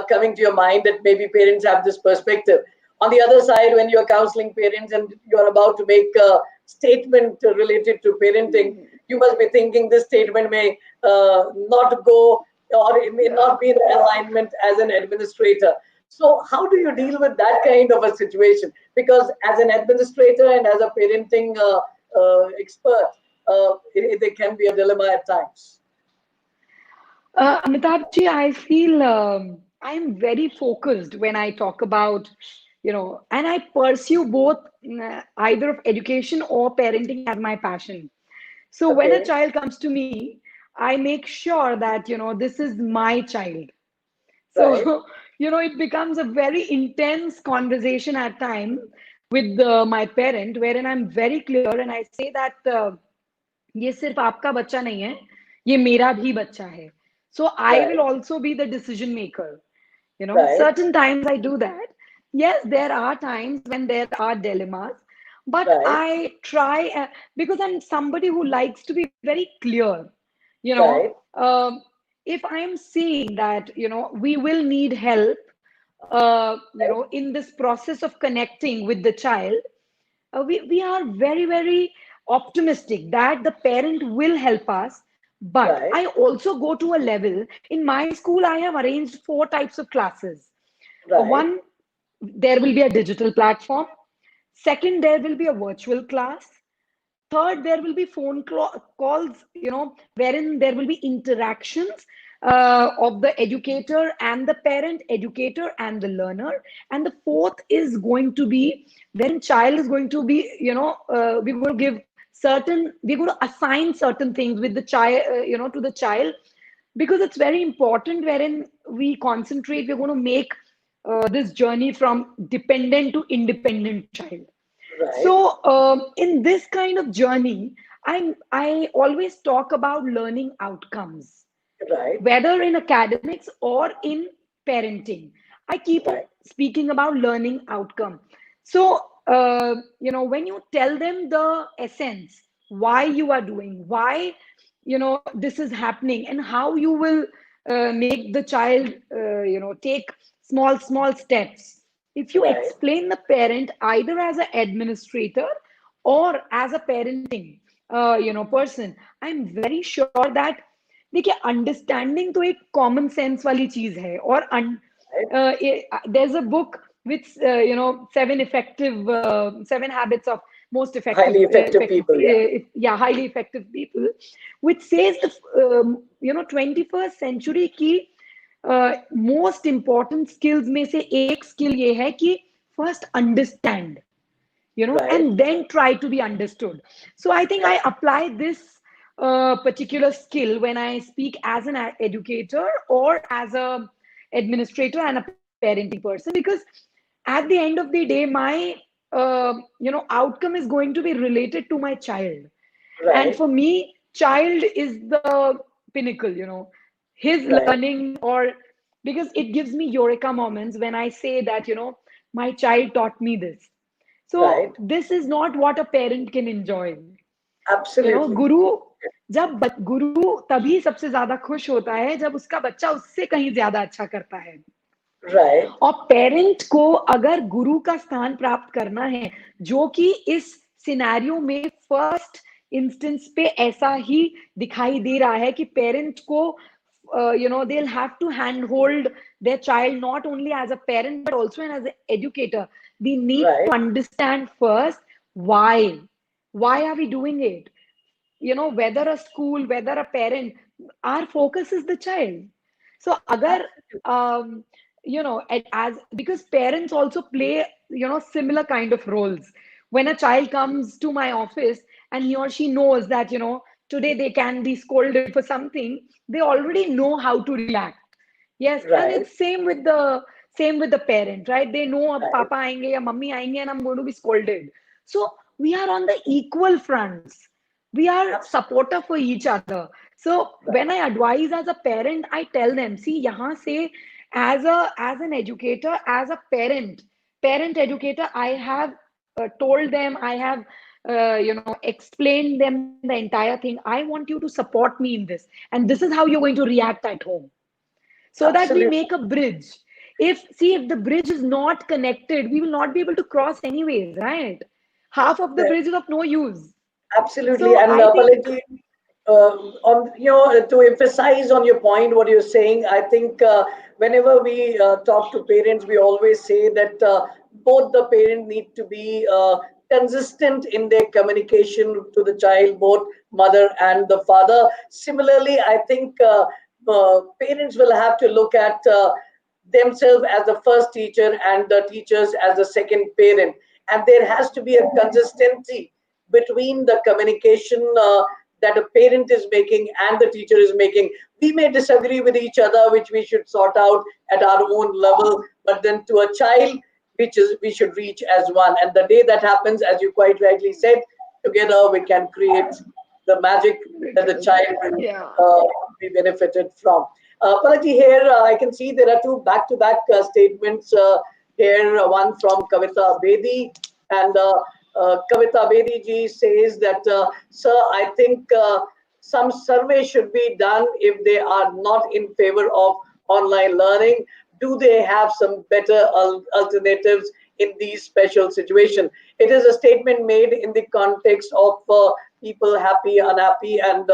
coming to your mind, that maybe parents have this perspective. On the other side, when you're counseling parents and you're about to make a statement related to parenting, you must be thinking this statement may not go, or it may not be in alignment as an administrator. So, how do you deal with that kind of a situation? Because as an administrator and as a parenting expert, there can be a dilemma at times. Amitabh ji, I feel I'm very focused when I talk about, and I pursue both either of education or parenting as my passion. So when a Okay, child comes to me, I make sure that, this is my child. right, So, it becomes a very intense conversation at times with my parent, wherein I'm very clear and I say that ये सिर्फ आपका बच्चा नहीं है, ये मेरा भी बच्चा है. So I will right, also be the decision maker. right, Certain times I do that. Yes, there are times when there are dilemmas, but right, I try because I'm somebody who likes to be very clear. You know, right, if I'm seeing that, we will need help, right, in this process of connecting with the child, we are very, very optimistic that the parent will help us. But right, I also go to a level. In my school, I have arranged four types of classes. right, One, there will be a digital platform. Second, there will be a virtual class. Third, there will be phone calls, wherein there will be interactions of the educator and the parent, educator and the learner. And the fourth is going to be wherein child is going to be, we're going to give we're going to assign certain things with the child, to the child, because it's very important wherein we concentrate, we're going to make this journey from dependent to independent child. right, So, in this kind of journey, I always talk about learning outcomes, right, whether in academics or in parenting. I keep on right, speaking about learning outcome. So, when you tell them the essence, why you are doing, why, this is happening, and how you will make the child, take small, small steps. If you right, explain the parent either as an administrator or as a parenting, person, I'm very sure that देखिए understanding तो एक common sense वाली चीज है और right. there's a book with seven effective seven habits of most effective Highly effective people, yeah. yeah, highly effective people, which says the 21st century की most important skills में से एक skill ये है कि first understand, Right, and then try to be understood. So I think I apply this particular skill when I speak as an educator or as a administrator and a parenting person, because at the end of the day, my outcome is going to be related to my child, and right, for me, child is the pinnacle, his right, learning, or because it gives me eureka moments when I say that, my child taught me this. So right. this is not what a parent can enjoy. Absolutely. गुरु गुरु तभी सबसे ज्यादा खुश होता है जब उसका बच्चा उससे कहीं ज्यादा अच्छा करता है. Right, और पेरेंट को अगर गुरु का स्थान प्राप्त करना है, जो कि इस सिनेरियो में फर्स्ट इंस्टेंस पे ऐसा ही दिखाई दे रहा है कि पेरेंट को they'll have to handhold their child not only as a parent but also as an educator. They need to right, understand first why are we doing it, whether a school, whether a parent, our focus is the child. So agar absolutely. as because parents also play similar kind of roles. When a child comes to my office and he or she knows that today they can be scolded for something, they already know how to react. Yes, and Right, it's same with the parent, right? They know ab right, papa aayenge ya mummy aayenge and I'm going to be scolded. So we are on the equal fronts. We are absolutely. supporter for each other. So when Right, I advise as a parent, I tell them, see, yahan se as an educator, as a parent educator, I have told them, I have explain them the entire thing. I want you to support me in this, and this is how you're going to react at home, so that we Absolutely. make a bridge. If the bridge is not connected, we will not be able to cross anyways, right? Half of the Yeah, bridge is of no use. absolutely. So And I think, Palakji, on to emphasize on your point, what you're saying, I think whenever we talk to parents, we always say that both the parent need to be consistent in their communication to the child, both mother and the father. Similarly, I think parents will have to look at themselves as the first teacher and the teachers as the second parent, and there has to be a consistency between the communication that a parent is making and the teacher is making. We may disagree with each other, which we should sort out at our own level, but then to a child, which is we should reach as one. And the day that happens, as you quite rightly said, together we can create the magic that the child will yeah. be benefited from. Palaki, here I can see there are two back-to-back statements here. One from Kavita Bedi, and Kavita Bedi ji says that, sir, I think some survey should be done if they are not in favor of online learning. Do they have some better alternatives in these special situations? It is a statement made in the context of people happy, unhappy, and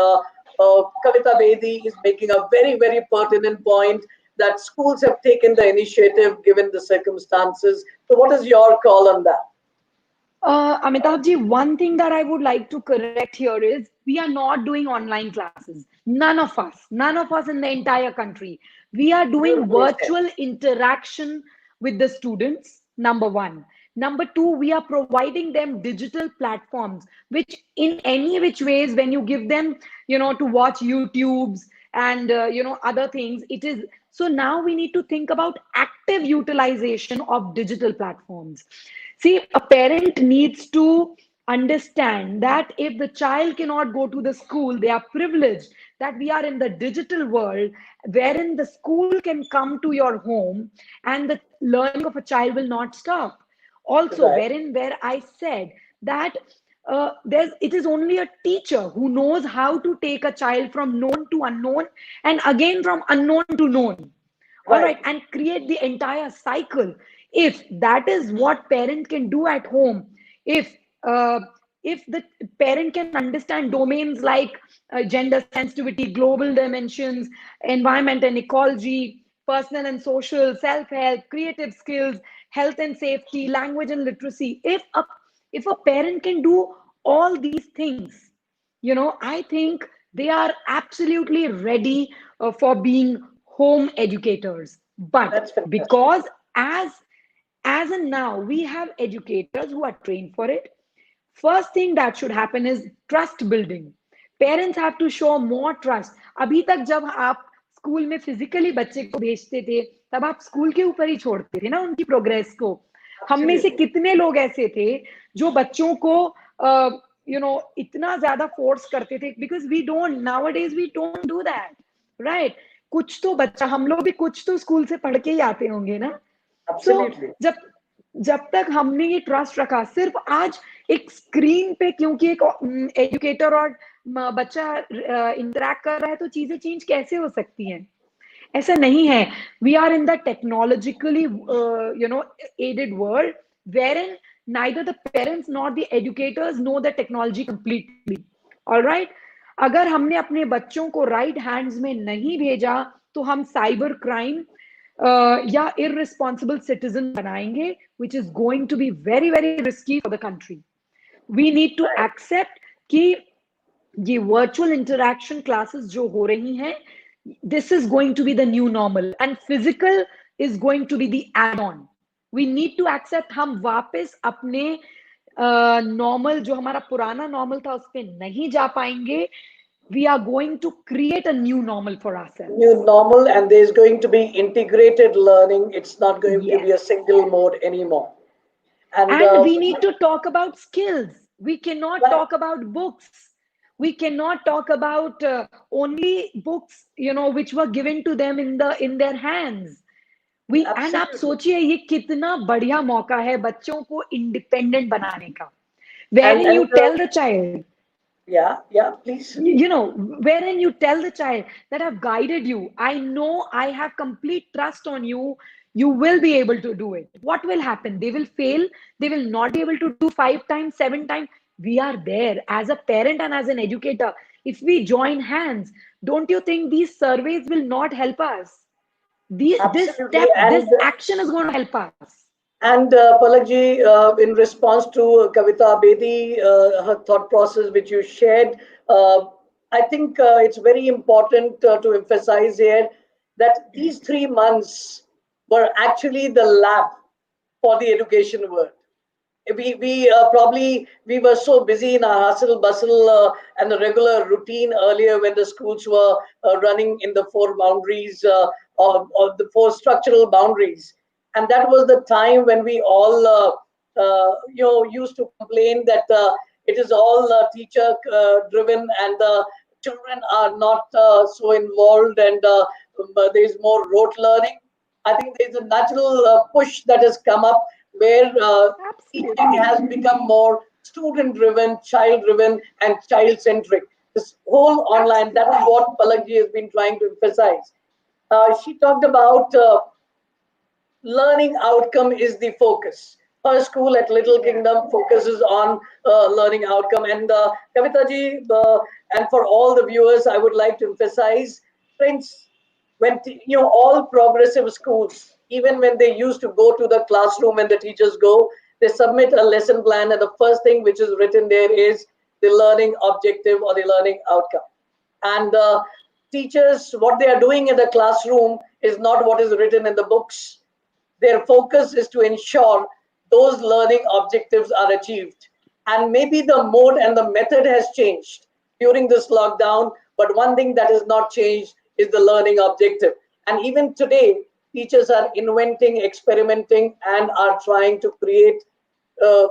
Kavita Bedi is making a very, very pertinent point that schools have taken the initiative given the circumstances. So, what is your call on that? Amitabh ji, one thing that I would like to correct here is we are not doing online classes. None of us in the entire country. We are doing Beautifully said. virtual interaction with the students, number one. Number two, we are providing them digital platforms, which in any which ways, when you give them, to watch YouTubes and, other things, it is. So now we need to think about active utilization of digital platforms. See, a parent needs to understand that if the child cannot go to the school, they are privileged that we are in the digital world wherein the school can come to your home and the learning of a child will not stop. Also, Right, where I said that it is only a teacher who knows how to take a child from known to unknown and again from unknown to known, all right, right, and create the entire cycle. If that is what parent can do at home, if uh, if the parent can understand domains like gender sensitivity, global dimensions, environment and ecology, personal and social, self-help, creative skills, health and safety, language and literacy, if a parent can do all these things, I think they are absolutely ready for being home educators. But that's fantastic. because as as and now we have educators who are trained for it, first thing that should happen is trust building. Parents have to show more trust. अभी तक जब आप school में physically बच्चे को भेजते थे, तब आप स्कूल के ऊपर ही छोड़ते थे ना उनकी प्रोग्रेस को. हम में से Absolutely. कितने लोग ऐसे थे जो बच्चों को इतना ज्यादा फोर्स करते थे, because we don't nowadays we don't do that, right? कुछ तो बच्चा, हम लोग भी कुछ तो स्कूल से पढ़ के ही आते होंगे ना. सो Absolutely. जब जब तक हमने ये ट्रस्ट रखा, सिर्फ आज एक स्क्रीन पे क्योंकि एक एजुकेटर और बच्चा इंटरेक्ट कर रहा है तो चीजें चेंज कैसे हो सकती हैं? ऐसा नहीं है. We are in the technologically aided world wherein neither the parents nor the educators know the technology completely. All right, अगर हमने अपने बच्चों को राइट हैंड्स में नहीं भेजा तो हम साइबर क्राइम या irresponsible citizen बनाएंगे, which is going to be very very risky for the country. We need to Right. accept कि ये वर्चुअल इंटरैक्शन क्लासेस जो हो रही हैं, this is going to be the new normal and physical is going to be the add-on. We need to accept हम वापस अपने normal जो हमारा पुराना नॉर्मल था उस पर नहीं जा पाएंगे. We are going to create a new normal for ourselves. New normal, and there's going to be integrated learning. It's not going to be Yes. a single mode anymore. And And we need to talk about skills. We cannot right, talk about books. We cannot talk about only books, which were given to them in their hands. We and आप absolutely. सोचिए ये कितना बढ़िया मौका है बच्चों को independent बनाने का. wherein and you tell the child, yeah, please. you know, wherein you tell the child that I've guided you. I know I have complete trust on you. You will be able to do it. What will happen? They will fail. They will not be able to do 5 times, 7 times. We are there as a parent and as an educator. If we join hands, don't you think these surveys will not help us? This Absolutely. step, this action is going to help us. And Palakji, in response to Kavita Bedi, her thought process which you shared, uh, I think it's very important to emphasize here that these 3 months were actually the lab for the education world. We probably we were so busy in our hustle bustle and the regular routine earlier when the schools were running in the four boundaries or the four structural boundaries, and that was the time when we all used to complain that it is all teacher driven and the children are not so involved, and there is more rote learning. I think there is a natural push that has come up where teaching Absolutely. has become more student driven, child driven, and child centric. This whole online, that is what Palakji has been trying to emphasize. She talked about learning outcome is the focus. Her school at Little Yeah. Kingdom focuses on learning outcome. And Kavita ji, and for all the viewers, I would like to emphasize, friends, when all progressive schools, even when they used to go to the classroom and the teachers go, they submit a lesson plan, and the first thing which is written there is the learning objective or the learning outcome. And teachers, what they are doing in the classroom is not what is written in the books. Their focus is to ensure those learning objectives are achieved. And maybe the mode and the method has changed during this lockdown, but one thing that has not changed is the learning objective. And even today, teachers are inventing, experimenting, and are trying to create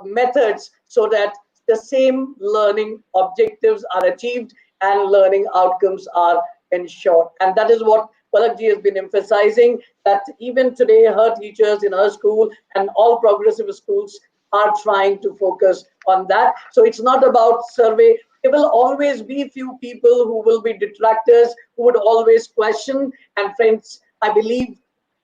methods so that the same learning objectives are achieved and learning outcomes are ensured. And that is what Palakji has been emphasizing, that even today her teachers in her school and all progressive schools are trying to focus on that. So it's not about survey. There will always be few people who will be detractors, who would always question. And friends, I believe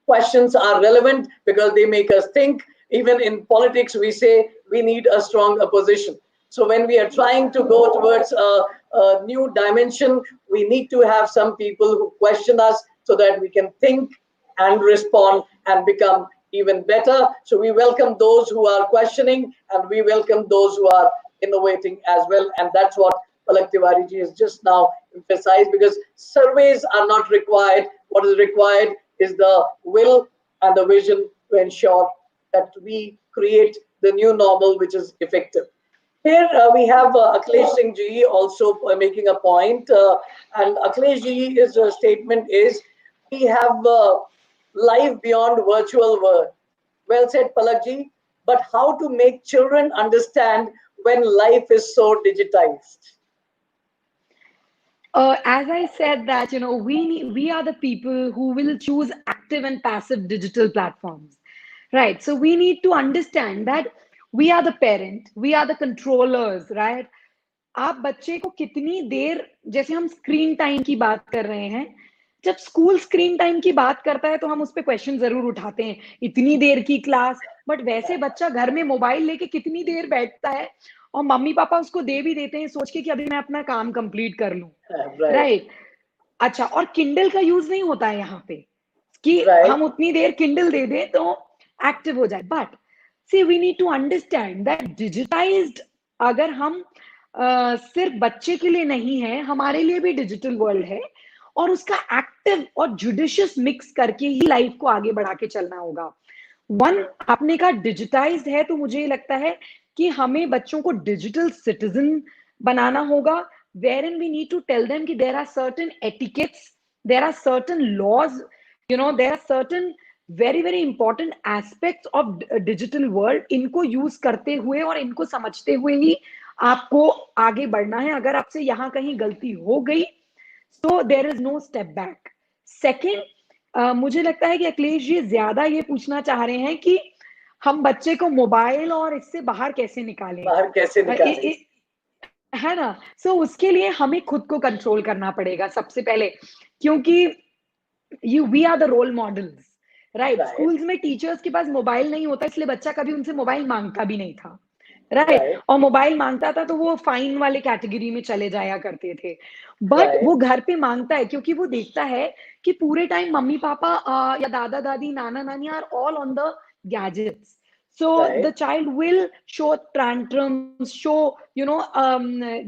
questions are relevant because they make us think. Even in politics, we say we need a strong opposition. So when we are trying to go towards a new dimension, we need to have some people who question us so that we can think and respond and become even better. So we welcome those who are questioning and we welcome those who are innovating as well. And that's what Palak Tiwari ji has just now emphasized, because surveys are not required. What is required is the will and the vision to ensure that we create the new normal which is effective. Here we have Akhilesh Singh ji also making a point, and Akhilesh ji's statement is, we have life beyond virtual world. Well said, Palak ji. But how to make children understand when life is so digitized? As I said that, we are the people who will choose active and passive digital platforms, right? So we need to understand that we are the parent, we are the controllers, right? आप बच्चे को कितनी देर, जैसे हम screen time की बात कर रहे हैं, जब स्कूल स्क्रीन टाइम की बात करता है तो हम उस पर क्वेश्चन जरूर उठाते हैं, इतनी देर की क्लास, बट वैसे बच्चा घर में मोबाइल लेके कितनी देर बैठता है और मम्मी पापा उसको दे भी देते हैं सोच के कि अभी मैं अपना काम कंप्लीट कर लूं, Right, राइट? अच्छा, और किंडल का यूज नहीं होता है यहाँ पे कि right. हम उतनी देर किंडल दे दें तो एक्टिव हो जाए, but see we need to understand that digitized, अगर हम सिर्फ बच्चे के लिए नहीं है, हमारे लिए भी डिजिटल वर्ल्ड है, और उसका एक्टिव और जुडिशियस मिक्स करके ही लाइफ को आगे बढ़ा के चलना होगा। वन, आपने कहा डिजिटाइज्ड है, तो मुझे लगता है कि हमें बच्चों को डिजिटल सिटीजन बनाना होगा, wherein we need to tell them कि there are certain etiquettes, there are certain laws, there are certain very very important aspects of digital world, इनको यूज करते हुए और इनको समझते हुए ही आपको आगे बढ़ना है। अगर आपसे यहाँ कहीं गलती हो गई तो there is no step back. Second, मुझे लगता है कि अखिलेश जी ज्यादा ये पूछना चाह रहे हैं कि हम बच्चे को मोबाइल और इससे बाहर कैसे निकालें, बाहर कैसे निकालें? है ना? सो उसके लिए हमें खुद को कंट्रोल करना पड़ेगा सबसे पहले, क्योंकि you we are the role models, right? Right, schools में टीचर्स के पास मोबाइल नहीं होता, इसलिए बच्चा कभी उनसे मोबाइल मांगता भी नहीं था, राइट? राइट, और मोबाइल मांगता था तो वो फाइन वाले कैटेगरी में चले जाया करते थे। बट राइट, वो घर पे मांगता है क्योंकि वो देखता है कि पूरे टाइम मम्मी पापा या दादा दादी नाना नानी are all on the gadgets, so the right, child will show tantrums, show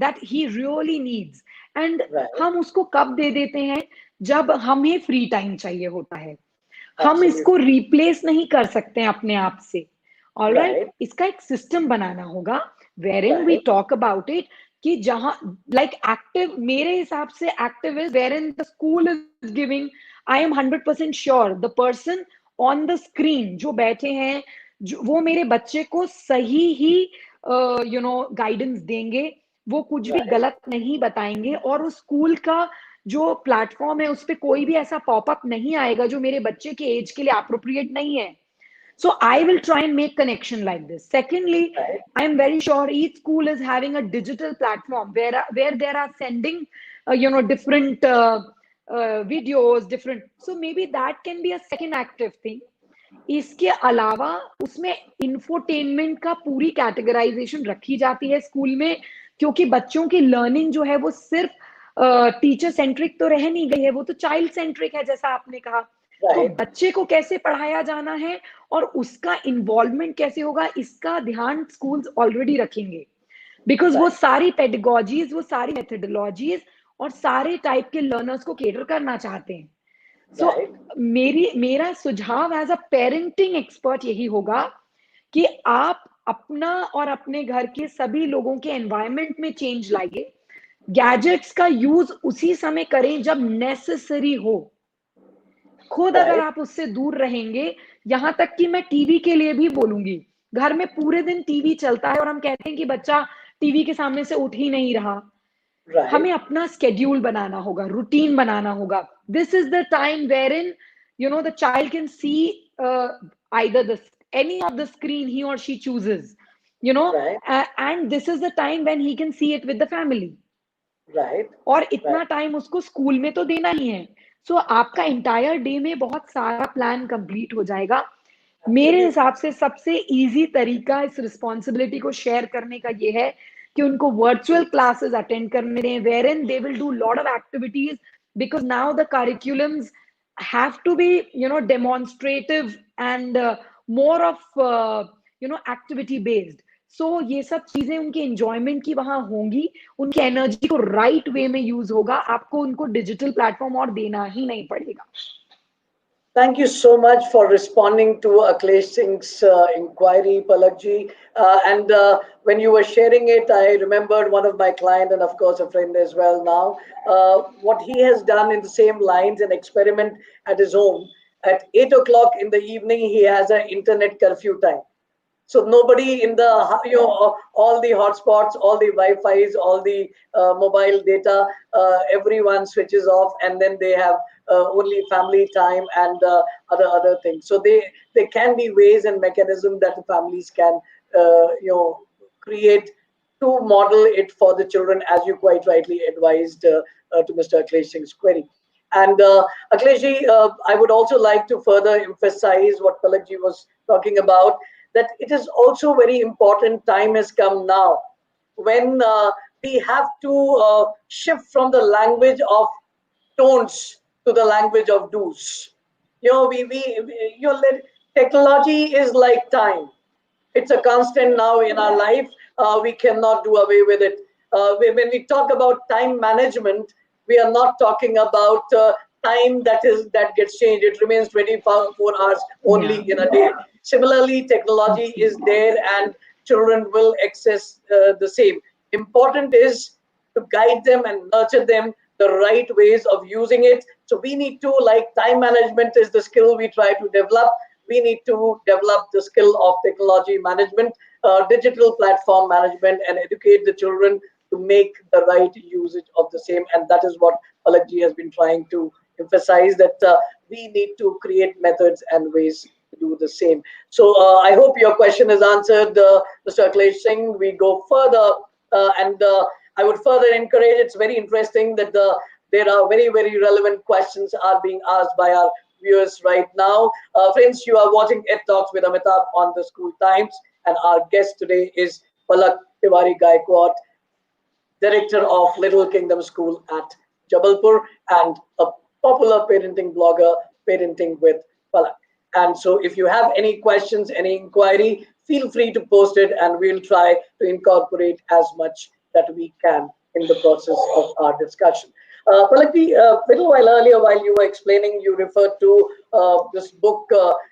that he really needs, and right, हम उसको कब दे देते हैं? जब हमें फ्री टाइम चाहिए होता है। हम इसको एब्सोल्युटली, रिप्लेस नहीं कर सकते हैं अपने आप से। ऑलराइट, राइट, इसका एक सिस्टम बनाना होगा wherein we right, talk about it, कि जहां लाइक एक्टिव, मेरे हिसाब से active is wherein the school is giving, I am 100% sure the person on the screen जो बैठे हैं, वो मेरे बच्चे को सही ही गाइडेंस देंगे, वो कुछ भी राइट, गलत नहीं बताएंगे, और उस स्कूल का जो प्लेटफॉर्म है उस पे कोई भी ऐसा पॉपअप नहीं आएगा जो मेरे बच्चे के एज के लिए अप्रोप्रिएट नहीं है। So I will try and make connection like this. Secondly, right, I am very sure each school is having a digital platform where there are sending different videos, different. So maybe that can be a second active thing. इसके अलावा उसमें infotainment का पूरी categorisation रखी जाती है school में, क्योंकि बच्चों की लर्निंग जो है वो सिर्फ टीचर सेंट्रिक तो रह नहीं गई है, वो तो चाइल्ड सेंट्रिक है जैसा आपने कहा। तो राइट, बच्चे को कैसे पढ़ाया जाना है और उसका इन्वॉल्वमेंट कैसे होगा, इसका ध्यान स्कूल्स ऑलरेडी रखेंगे, बिकॉज वो राइट, सारी पेडागोजीज, वो सारी मेथडोलॉजीज और सारे टाइप के लर्नर्स को केटर करना चाहते हैं। सो राइट, मेरा सुझाव एज अ पेरेंटिंग एक्सपर्ट यही होगा कि आप अपना और अपने घर के सभी लोगों के एनवायरनमेंट में चेंज लाइए। गैजेट्स का यूज उसी समय करें जब नेसेसरी हो। खुद अगर राइट, आप उससे दूर रहेंगे, यहां तक कि मैं टीवी के लिए भी बोलूंगी, घर में पूरे दिन टीवी चलता है और हम कहते हैं कि बच्चा टीवी के सामने से उठ ही नहीं रहा, हमें राइट, अपना स्केड्यूल बनाना होगा, रूटीन बनाना होगा। This is the time wherein the child can see either the any of the screen he or she chooses, right, and this is the time when he can see it with the family, right, और इतना right, time उसको school में तो देना ही है। सो आपका entire day में बहुत सारा प्लान कंप्लीट हो जाएगा। मेरे एब्सोल्युटली, हिसाब से सबसे इजी तरीका इस रिस्पॉन्सिबिलिटी को शेयर करने का ये है कि उनको वर्चुअल क्लासेस अटेंड करने दें, wherein they will do lot of activities, because now the curriculums have to be demonstrative and more of activity based. सो ये सब चीजें उनके एंजॉयमेंट की वहां होंगी, उनकी एनर्जी को राइट वे में यूज होगा, आपको उनको डिजिटल प्लेटफॉर्म और देना ही नहीं पड़ेगा। Thank you so much for responding to Akhilesh Singh's inquiry, Palakji. And when you were sharing it, I remembered one of my client and of course a friend as well now. What he has done in the same lines, an experiment at his home. At 8 o'clock in the evening, he has an internet curfew time. So nobody in the all the hotspots, all the Wi-Fi's, all the mobile data, everyone switches off, and then they have only family time and other things. So there can be ways and mechanisms that the families can create to model it for the children, as you quite rightly advised to Mr. Akhilesh Singh's query. And Akhilesh, I would also like to further emphasize what Palakji was talking about, that it is also very important. Time has come now when we have to shift from the language of tones to the language of do's. Technology is like time. It's a constant now in our life. We cannot do away with it. When we talk about time management, we are not talking about time that gets changed. It remains 24 hours only Yeah, in a day. Similarly, technology is absolutely. there and children will access the same. Important is to guide them and nurture them the right ways of using it. So we need to, like, time management is the skill we try to develop. We need to develop the skill of technology management, digital platform management, and educate the children to make the right usage of the same. And that is what Palakji has been trying to emphasize, that we need to create methods and ways to do the same. So I hope your question is answered, Mr. Akhilesh Singh. We go further, and I would further encourage. It's very interesting that there are very, very relevant questions are being asked by our viewers right now. Friends, you are watching Ed Talks with Amitabh on the School Times, and our guest today is Palak Tiwari Gaiekwad, director of Little Kingdom School at Jabalpur, and a popular parenting blogger, Parenting with Palak. And so, if you have any questions, any inquiry, feel free to post it, and we'll try to incorporate as much that we can in the process of our discussion. Palakji, a little while earlier, while you were explaining, you referred to this book,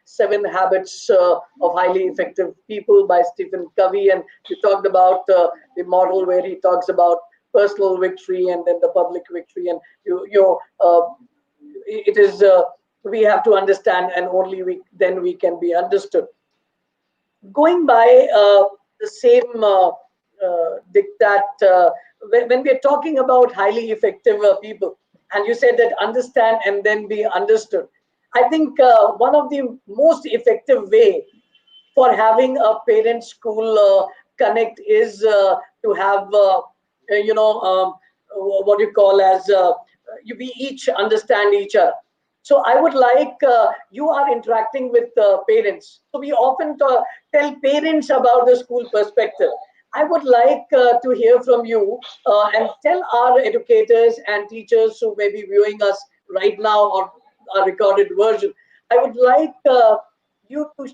Seven Habits of Highly Effective People by Stephen Covey, and you talked about the model where he talks about personal victory and then the public victory, and it is we have to understand, and only then we can be understood. Going by the same diktat, when we are talking about highly effective people, and you said that understand and then be understood, I think one of the most effective way for having a parent school connect is to have what you call as we each understand each other. So I would like you are interacting with parents. So we often tell parents about the school perspective. I would like to hear from you and tell our educators and teachers who may be viewing us right now or a recorded version. I would like you to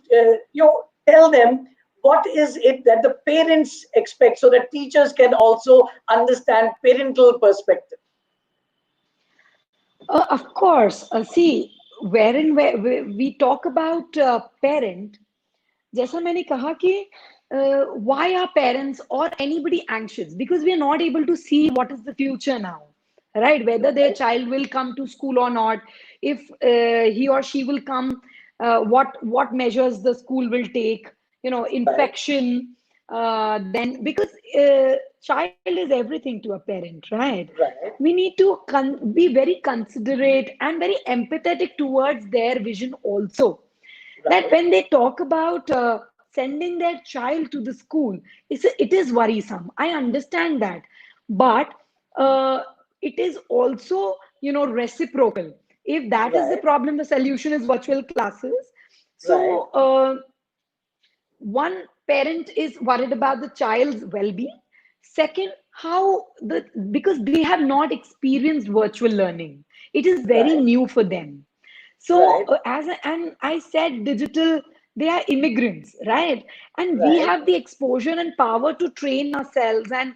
tell them what is it that the parents expect, so that teachers can also understand parental perspective. Of course. See, where we talk about parent, जैसा मैंने कहा कि why are parents or anybody anxious? Because we are not able to see what is the future now, right? Whether their child will come to school or not, if he or she will come, what measures the school will take, Right, infection, then because child is everything to a parent, right? right, We need to be very considerate and very empathetic towards their vision also, that right, when they talk about sending their child to the school, it is worrisome. I understand that, but uh, it is also reciprocal. If that is the right, problem, the solution is virtual classes. right, So one parent is worried about the child's well-being. Second, how the because they have not experienced virtual learning, it is very right, new for them. So, right, and I said digital, they are immigrants, right? And we right, have the exposure and power to train ourselves and,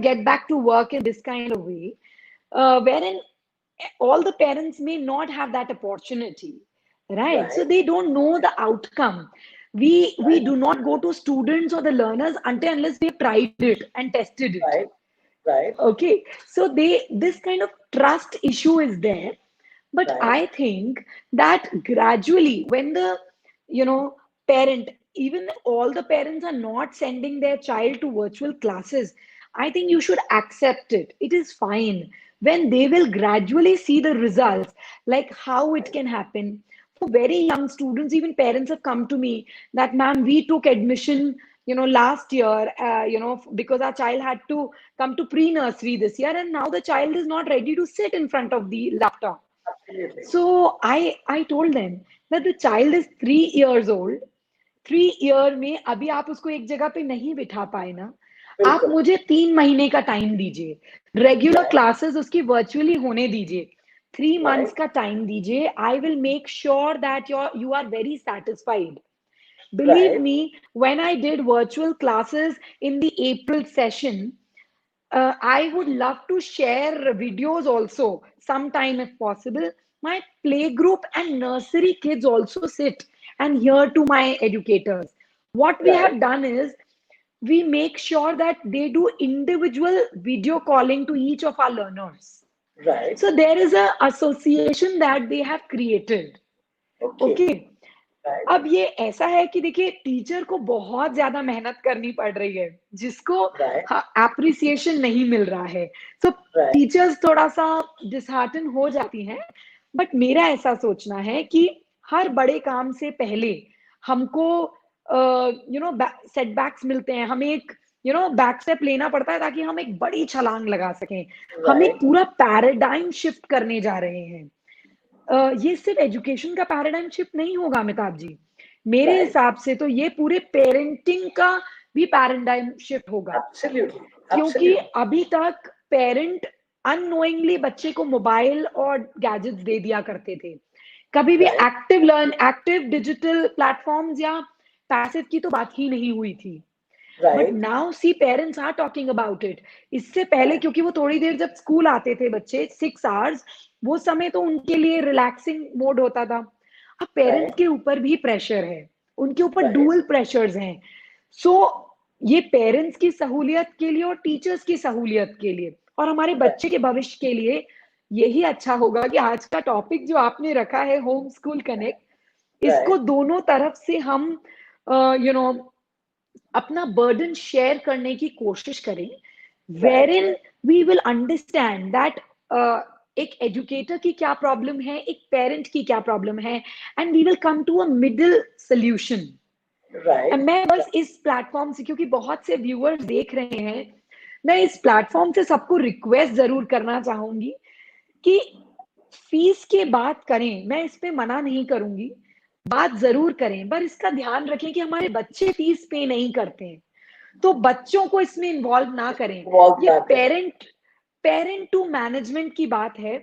get back to work in this kind of way, wherein all the parents may not have that opportunity, right? So right, they don't know the outcome. We right, do not go to students or the learners until unless we have tried it and tested it. right, right, Okay, so this kind of trust issue is there, but right, I think that gradually, when the parent, even if all the parents are not sending their child to virtual classes, I think you should accept it. It is fine when they will gradually see the results, like how it can happen. For very young students, even parents have come to me that, ma'am, we took admission, last year, because our child had to come to pre-nursery this year, and now the child is not ready to sit in front of the laptop. absolutely, So I told them that the child is 3 years old. 3 year में अभी आप उसको एक जगह पे नहीं बिठा पाए ना, आप बिल्कुल, मुझे 3 महीने का टाइम दीजिए, रेगुलर right, क्लासेस उसकी वर्चुअली होने दीजिए, 3 मंथ्स right, का टाइम दीजिए. I will make sure that you are very satisfied. Believe right, me, when I did virtual classes in the April session, I would love to share videos also sometime if possible. My playgroup and nursery kids also sit and hear to my educators. What we right, have done is we make sure that they do individual video calling to each of our learners. right, So there is a association that they have created. okay, Okay. right, अब ये ऐसा है कि देखिए teacher को बहुत ज्यादा मेहनत करनी पड़ रही है, जिसको right, एप्रिसिएशन नहीं मिल रहा है. सो right, टीचर्स थोड़ा सा डिसहार्टन हो जाती हैं, बट मेरा ऐसा सोचना है कि हर बड़े काम से पहले हमको सेटबैक्स मिलते हैं, हमें एक बैक स्टेप लेना पड़ता है ताकि हम एक बड़ी छलांग लगा सकें। हम एक राइट, पूरा पैराडाइम शिफ्ट करने जा रहे हैं। ये सिर्फ एजुकेशन का पैराडाइम शिफ्ट नहीं होगा अमिताभ जी, मेरे राइट, हिसाब से तो ये पूरे पेरेंटिंग का भी पैराडाइम शिफ्ट होगा। एब्सोल्युटली, क्योंकि एब्सोल्युटली, अभी तक पेरेंट अननोइंगली बच्चे को मोबाइल और गैजेट्स दे दिया करते थे। कभी भी राइट, एक्टिव डिजिटल प्लेटफॉर्म्स या पैसिव की तो बात ही नहीं हुई थी। But right, now see parents are talking about it. इससे पहले राइट, क्योंकि वो थोड़ी देर जब स्कूल आते थे बच्चे 6 आवर्स, वो समय तो उनके लिए रिलैक्सिंग मोड होता था। अब पेरेंट्स राइट, के ऊपर भी प्रेशर है, उनके ऊपर राइट, डुअल प्रेशर्स हैं। सो ये पेरेंट्स की सहूलियत के लिए और टीचर्स की सहूलियत के लिए और हमारे राइट, बच्चे के भविष्य के लिए यही अच्छा होगा कि आज का टॉपिक जो आपने रखा है, होम स्कूल कनेक्ट, इसको राइट, दोनों तरफ से हम यू नो अपना बर्डन शेयर करने की कोशिश करें, where right, in we will understand that एक एजुकेटर की क्या प्रॉब्लम है, एक पेरेंट की क्या प्रॉब्लम है, and we will come to a middle solution. Right, मैं बस इस प्लेटफॉर्म से, क्योंकि बहुत से व्यूअर्स देख रहे हैं, मैं इस प्लेटफॉर्म से सबको रिक्वेस्ट जरूर करना चाहूंगी कि फीस की बात करें, मैं इस पे मना नहीं करूंगी, बात जरूर करें, पर इसका ध्यान रखें कि हमारे बच्चे फीस पे नहीं करते हैं, तो बच्चों को इसमें इन्वॉल्व ना करें। इन्वॉल्व ये ना करें, पेरेंट टू मैनेजमेंट की बात है।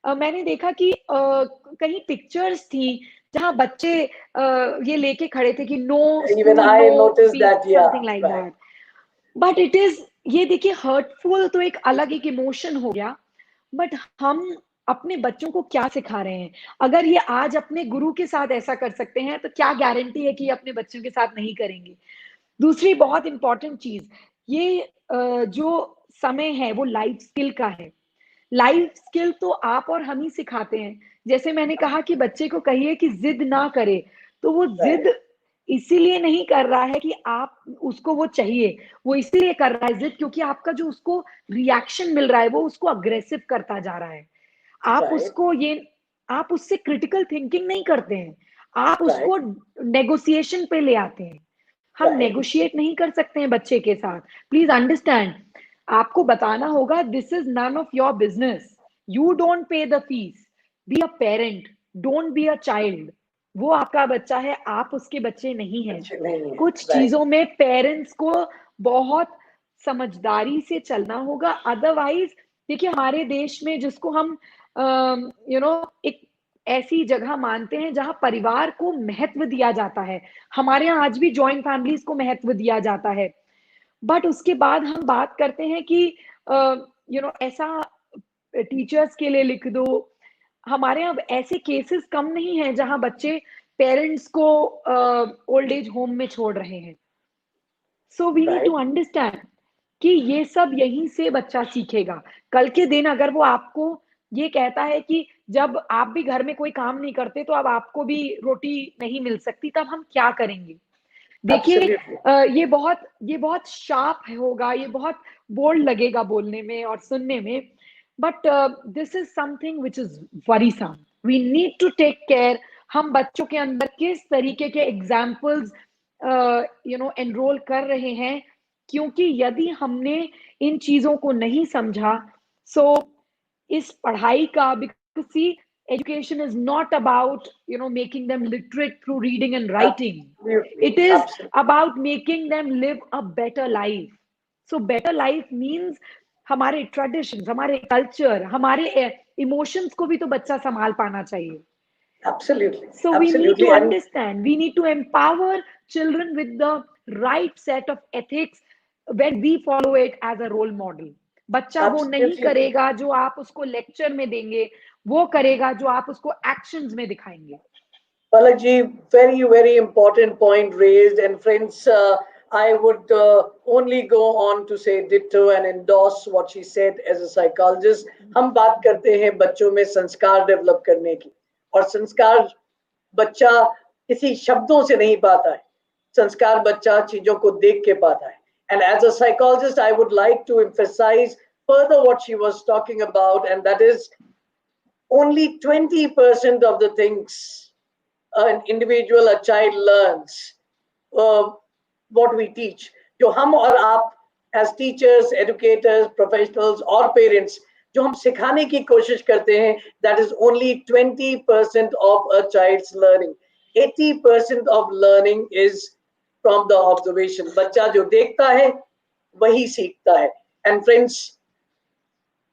मैंने देखा कि कहीं पिक्चर्स थी जहां बच्चे ये लेके खड़े थे कि no even school no I notice fees, that, yeah, something like right, that. But it is, ये देखिए हर्टफुल तो एक अलग एक इमोशन हो गया, बट हम अपने बच्चों को क्या सिखा रहे हैं? अगर ये आज अपने गुरु के साथ ऐसा कर सकते हैं, तो क्या गारंटी है कि ये अपने बच्चों के साथ नहीं करेंगे? दूसरी बहुत इंपॉर्टेंट चीज, ये जो समय है वो लाइफ स्किल का है। लाइफ स्किल तो आप और हम ही सिखाते हैं। जैसे मैंने कहा कि बच्चे को कहिए कि जिद ना करे, तो वो राइट, जिद इसीलिए नहीं कर रहा है कि आप उसको वो चाहिए, वो इसीलिए कर रहा है जिद क्योंकि आपका जो उसको रिएक्शन मिल रहा है वो उसको अग्रेसिव करता जा रहा है। आप राइट, उसको ये आप उससे क्रिटिकल थिंकिंग नहीं करते हैं, आप राइट, उसको नेगोशिएशन पे ले आते हैं। हम राइट, नेगोशिएट नहीं कर सकते हैं बच्चे के साथ, प्लीज अंडरस्टैंड। आपको बताना होगा this is none of your business, you don't pay the fees, be a parent, don't be a child. वो आपका बच्चा है, आप उसके बच्चे नहीं हैं। अच्छी नहीं है, कुछ राइट, चीजों में पेरेंट्स को बहुत समझदारी से चलना होगा, अदरवाइज देखिए हमारे देश में जिसको हम एक ऐसी जगह मानते हैं जहां परिवार को महत्व दिया जाता है, हमारे यहाँ आज भी जॉइंट फैमिलीज को महत्व दिया जाता है, बट उसके बाद हम बात करते हैं कि ऐसा टीचर्स के लिए लिख दो। हमारे यहाँ ऐसे केसेस कम नहीं है जहां बच्चे पेरेंट्स को ओल्ड एज होम में छोड़ रहे हैं। So we need to right, understand कि ये सब यहीं से बच्चा सीखेगा। कल के दिन अगर वो आपको ये कहता है कि जब आप भी घर में कोई काम नहीं करते तो अब आपको भी रोटी नहीं मिल सकती, तब हम क्या करेंगे? देखिए एब्सोल्युटली, ये बहुत शार्प होगा, ये बहुत बोल्ड लगेगा बोलने में और सुनने में, but this is something which is worrisome. We need to take care. हम बच्चों के अंदर किस तरीके के एग्जाम्पल्स एनरोल कर रहे हैं, क्योंकि यदि हमने इन चीजों को नहीं समझा, सो इस पढ़ाई का, because see, education is not about making them literate through reading and writing. Absolutely, It is absolutely, about making them live a better life. So better life means हमारे ट्रेडिशंस, हमारे कल्चर, हमारे इमोशंस को भी तो बच्चा संभाल पाना चाहिए। Absolutely, So we need to absolutely, and understand, we need to empower children with the right set of ethics when we follow it as a role model. बच्चा वो नहीं एब्सोल्युटली, करेगा जो आप उसको लेक्चर में देंगे, वो करेगा जो आप उसको एक्शंस में दिखाएंगे। Palakji, very, very important point raised. And friends, I would only go on to say ditto and endorse what she said as a psychologist. हम बात करते हैं बच्चों में संस्कार डेवलप करने की, और संस्कार बच्चा किसी शब्दों से नहीं पाता है, संस्कार बच्चा चीजों को देख के पाता है. And as a psychologist, I would like to emphasize further what she was talking about, and that is only 20% of the things an individual, a child learns what we teach. जो हम और आप as teachers, educators, professionals और parents जो हम सिखाने की कोशिश करते हैं, that is only 20% of a child's learning. 80% of learning is from the observation. बच्चा जो देखता है वही सीखता है. And friends,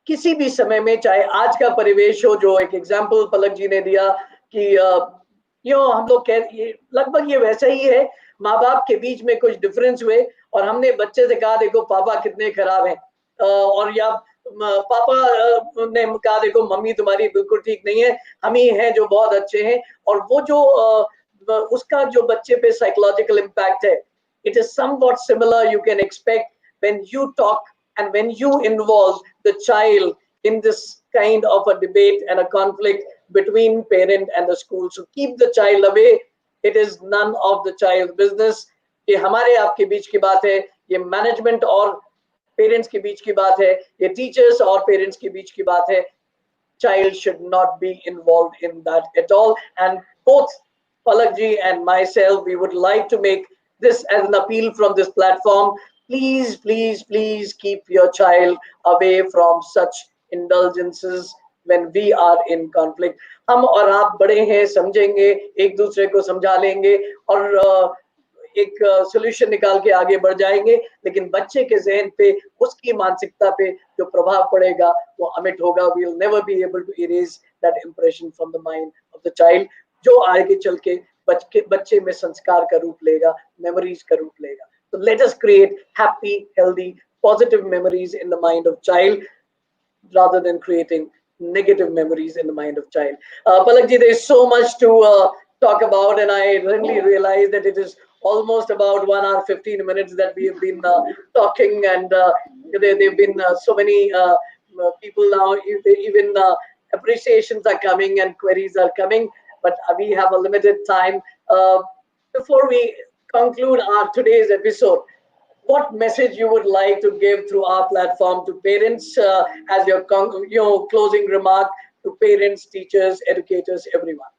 किसी भी समय में, चाहे आज का परिवेश हो, जो एक एग्जाम्पल पलक जी ने दिया कि हम लोग कह, लगभग ये वैसा ही है. माँ बाप के बीच में कुछ डिफरेंस हुए और हमने बच्चे से कहा देखो पापा कितने खराब हैं, और या पापा ने कहा देखो मम्मी तुम्हारी बिल्कुल ठीक नहीं है, हम ही हैं जो बहुत अच्छे हैं. और वो जो उसका जो बच्चे पे साइकोलॉजिकल इम्पैक्ट है, it is somewhat similar you can expect when you talk and when you involve the child in this kind of a debate and a conflict between parent and the school. So keep the child away. It is none of the child's business. ये हमारे आपके बीच की बात है, ये management और parents के बीच की बात है, ये टीचर्स और पेरेंट्स के बीच की बात है. Child should not be involved in that at all. And both Palak ji and myself, we would like to make this as an appeal from this platform. Please, please, please keep your child away from such indulgences when we are in conflict. हम और आप बड़े हैं, समझेंगे, एक दूसरे को समझा लेंगे और एक सोल्यूशन निकाल के आगे बढ़ जाएंगे. लेकिन बच्चे के जहन पे, उसकी मानसिकता पे जो प्रभाव पड़ेगा वो अमिट होगा. We will never be able to erase that impression from the mind of the child, जो आगे चल के बच्चे में संस्कार का रूप लेगा, मेमोरीज का रूप लेगा. So let us create happy, healthy, positive memories in the mind of child rather than creating negative memories in the mind of child. Palak ji, there is so much to talk about, and I really realized that it is almost about 1 hour 15 minutes that we have been talking, and there have been so many people now, even appreciations are coming and queries are coming, but we have a limited time. Before we conclude our today's episode, what message you would like to give through our platform to parents as your closing remark to parents, teachers, educators, everyone?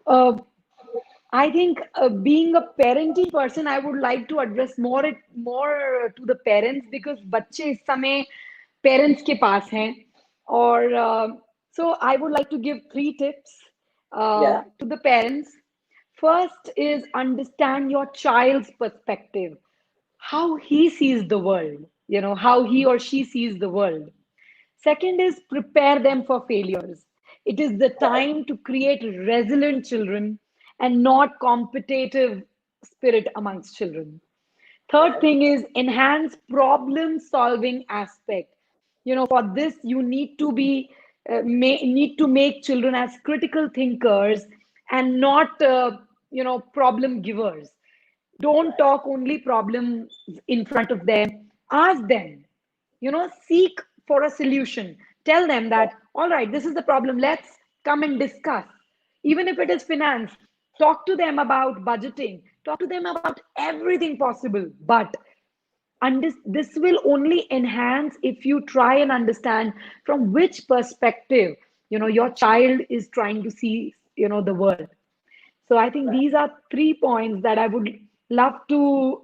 Uh, I think being a parenting person, I would like to address more to the parents, because बच्चे इस समय parents के पास हैं. और so I would like to give 3 tips Yeah. to the parents. First is understand your child's perspective, how he sees the world, how he or she sees the world. Second is prepare them for failures. It is the time to create resilient children and not competitive spirit amongst children. Third thing is enhance problem solving aspect. For this you need to need to make children as critical thinkers and not problem givers. Don't talk only problems in front of them. Ask them, seek for a solution. Tell them that, all right, this is the problem. Let's come and discuss. Even if it is finance, talk to them about budgeting, talk to them about everything possible. But this will only enhance if you try and understand from which perspective, your child is trying to see, the world. So I think these are 3 points that I would love to,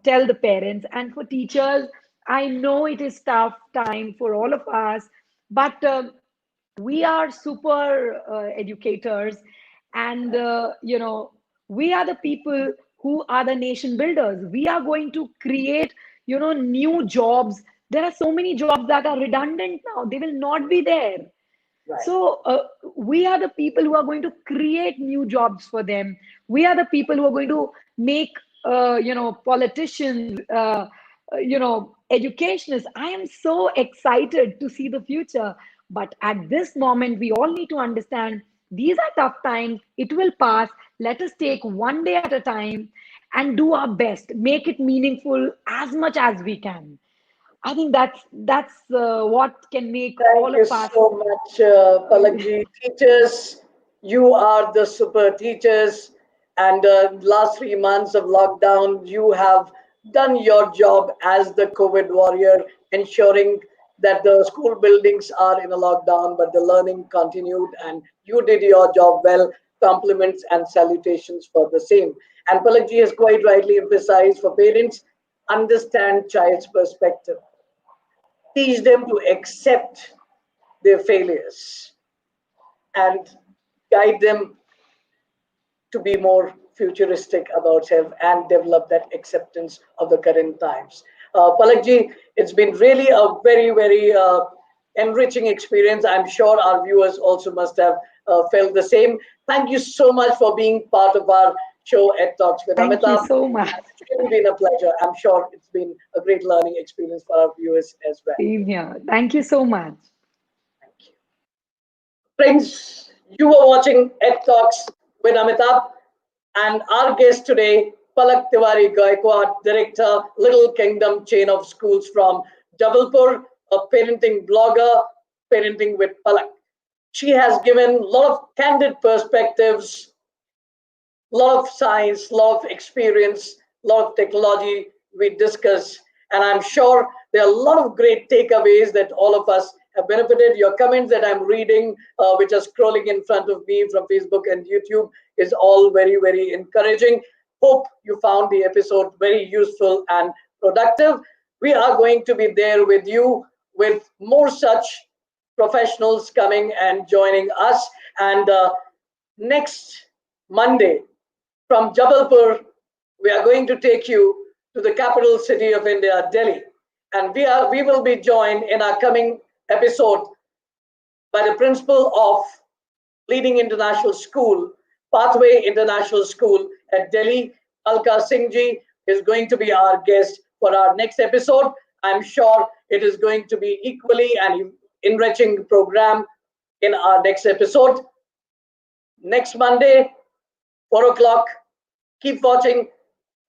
tell the parents. And for teachers, I know it is tough time for all of us, but we are super educators, and we are the people who are the nation builders. We are going to create, new jobs. There are so many jobs that are redundant now. They will not be there. Right. So we are the people who are going to create new jobs for them. We are the people who are going to make, politicians, educationists. I am so excited to see the future. But at this moment, we all need to understand these are tough times. It will pass. Let us take one day at a time and do our best. Make it meaningful as much as we can. I think that's what can make all Thank you of us. so much, Palak ji. Teachers, you are the super teachers. And last 3 months of lockdown, you have done your job as the COVID warrior, ensuring that the school buildings are in a lockdown, but the learning continued and you did your job well. Compliments and salutations for the same. And Palakji has quite rightly emphasized for parents, understand child's perspective. Teach them to accept their failures and guide them to be more futuristic about self and develop that acceptance of the current times. Palakji, it's been really a very enriching experience. I'm sure our viewers also must have felt the same. Thank you so much for being part of our show at Talks with Thank you Amitabh. so much. It's really been a pleasure. I'm sure it's been a great learning experience for our viewers as well. Same here. Thank you so much. Thank you. Friends, you were watching Ed Talks with Amitabh, and our guest today, Palak Tiwari Gaiekwad, Director, Little Kingdom Chain of Schools from Jabalpur, a parenting blogger, Parenting with Palak. She has given a lot of candid perspectives, a lot of science, a lot of experience, a lot of technology we discuss. And I'm sure there are a lot of great takeaways that all of us have benefited. Your comments that I'm reading, which are scrolling in front of me from Facebook and YouTube, is all very encouraging. Hope you found the episode very useful and productive. We are going to be there with you with more such professionals coming and joining us. And next Monday, from Jabalpur, we are going to take you to the capital city of India, Delhi. And we will be joined in our coming episode by the principal of leading international school, Pathway International School at Delhi. Alka Singh ji is going to be our guest for our next episode. I'm sure it is going to be equally an enriching program in our next episode. Next Monday, 4 o'clock. Keep watching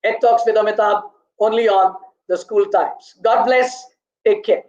Ed Talks with Amitabh only on the School Times. God bless. Take care.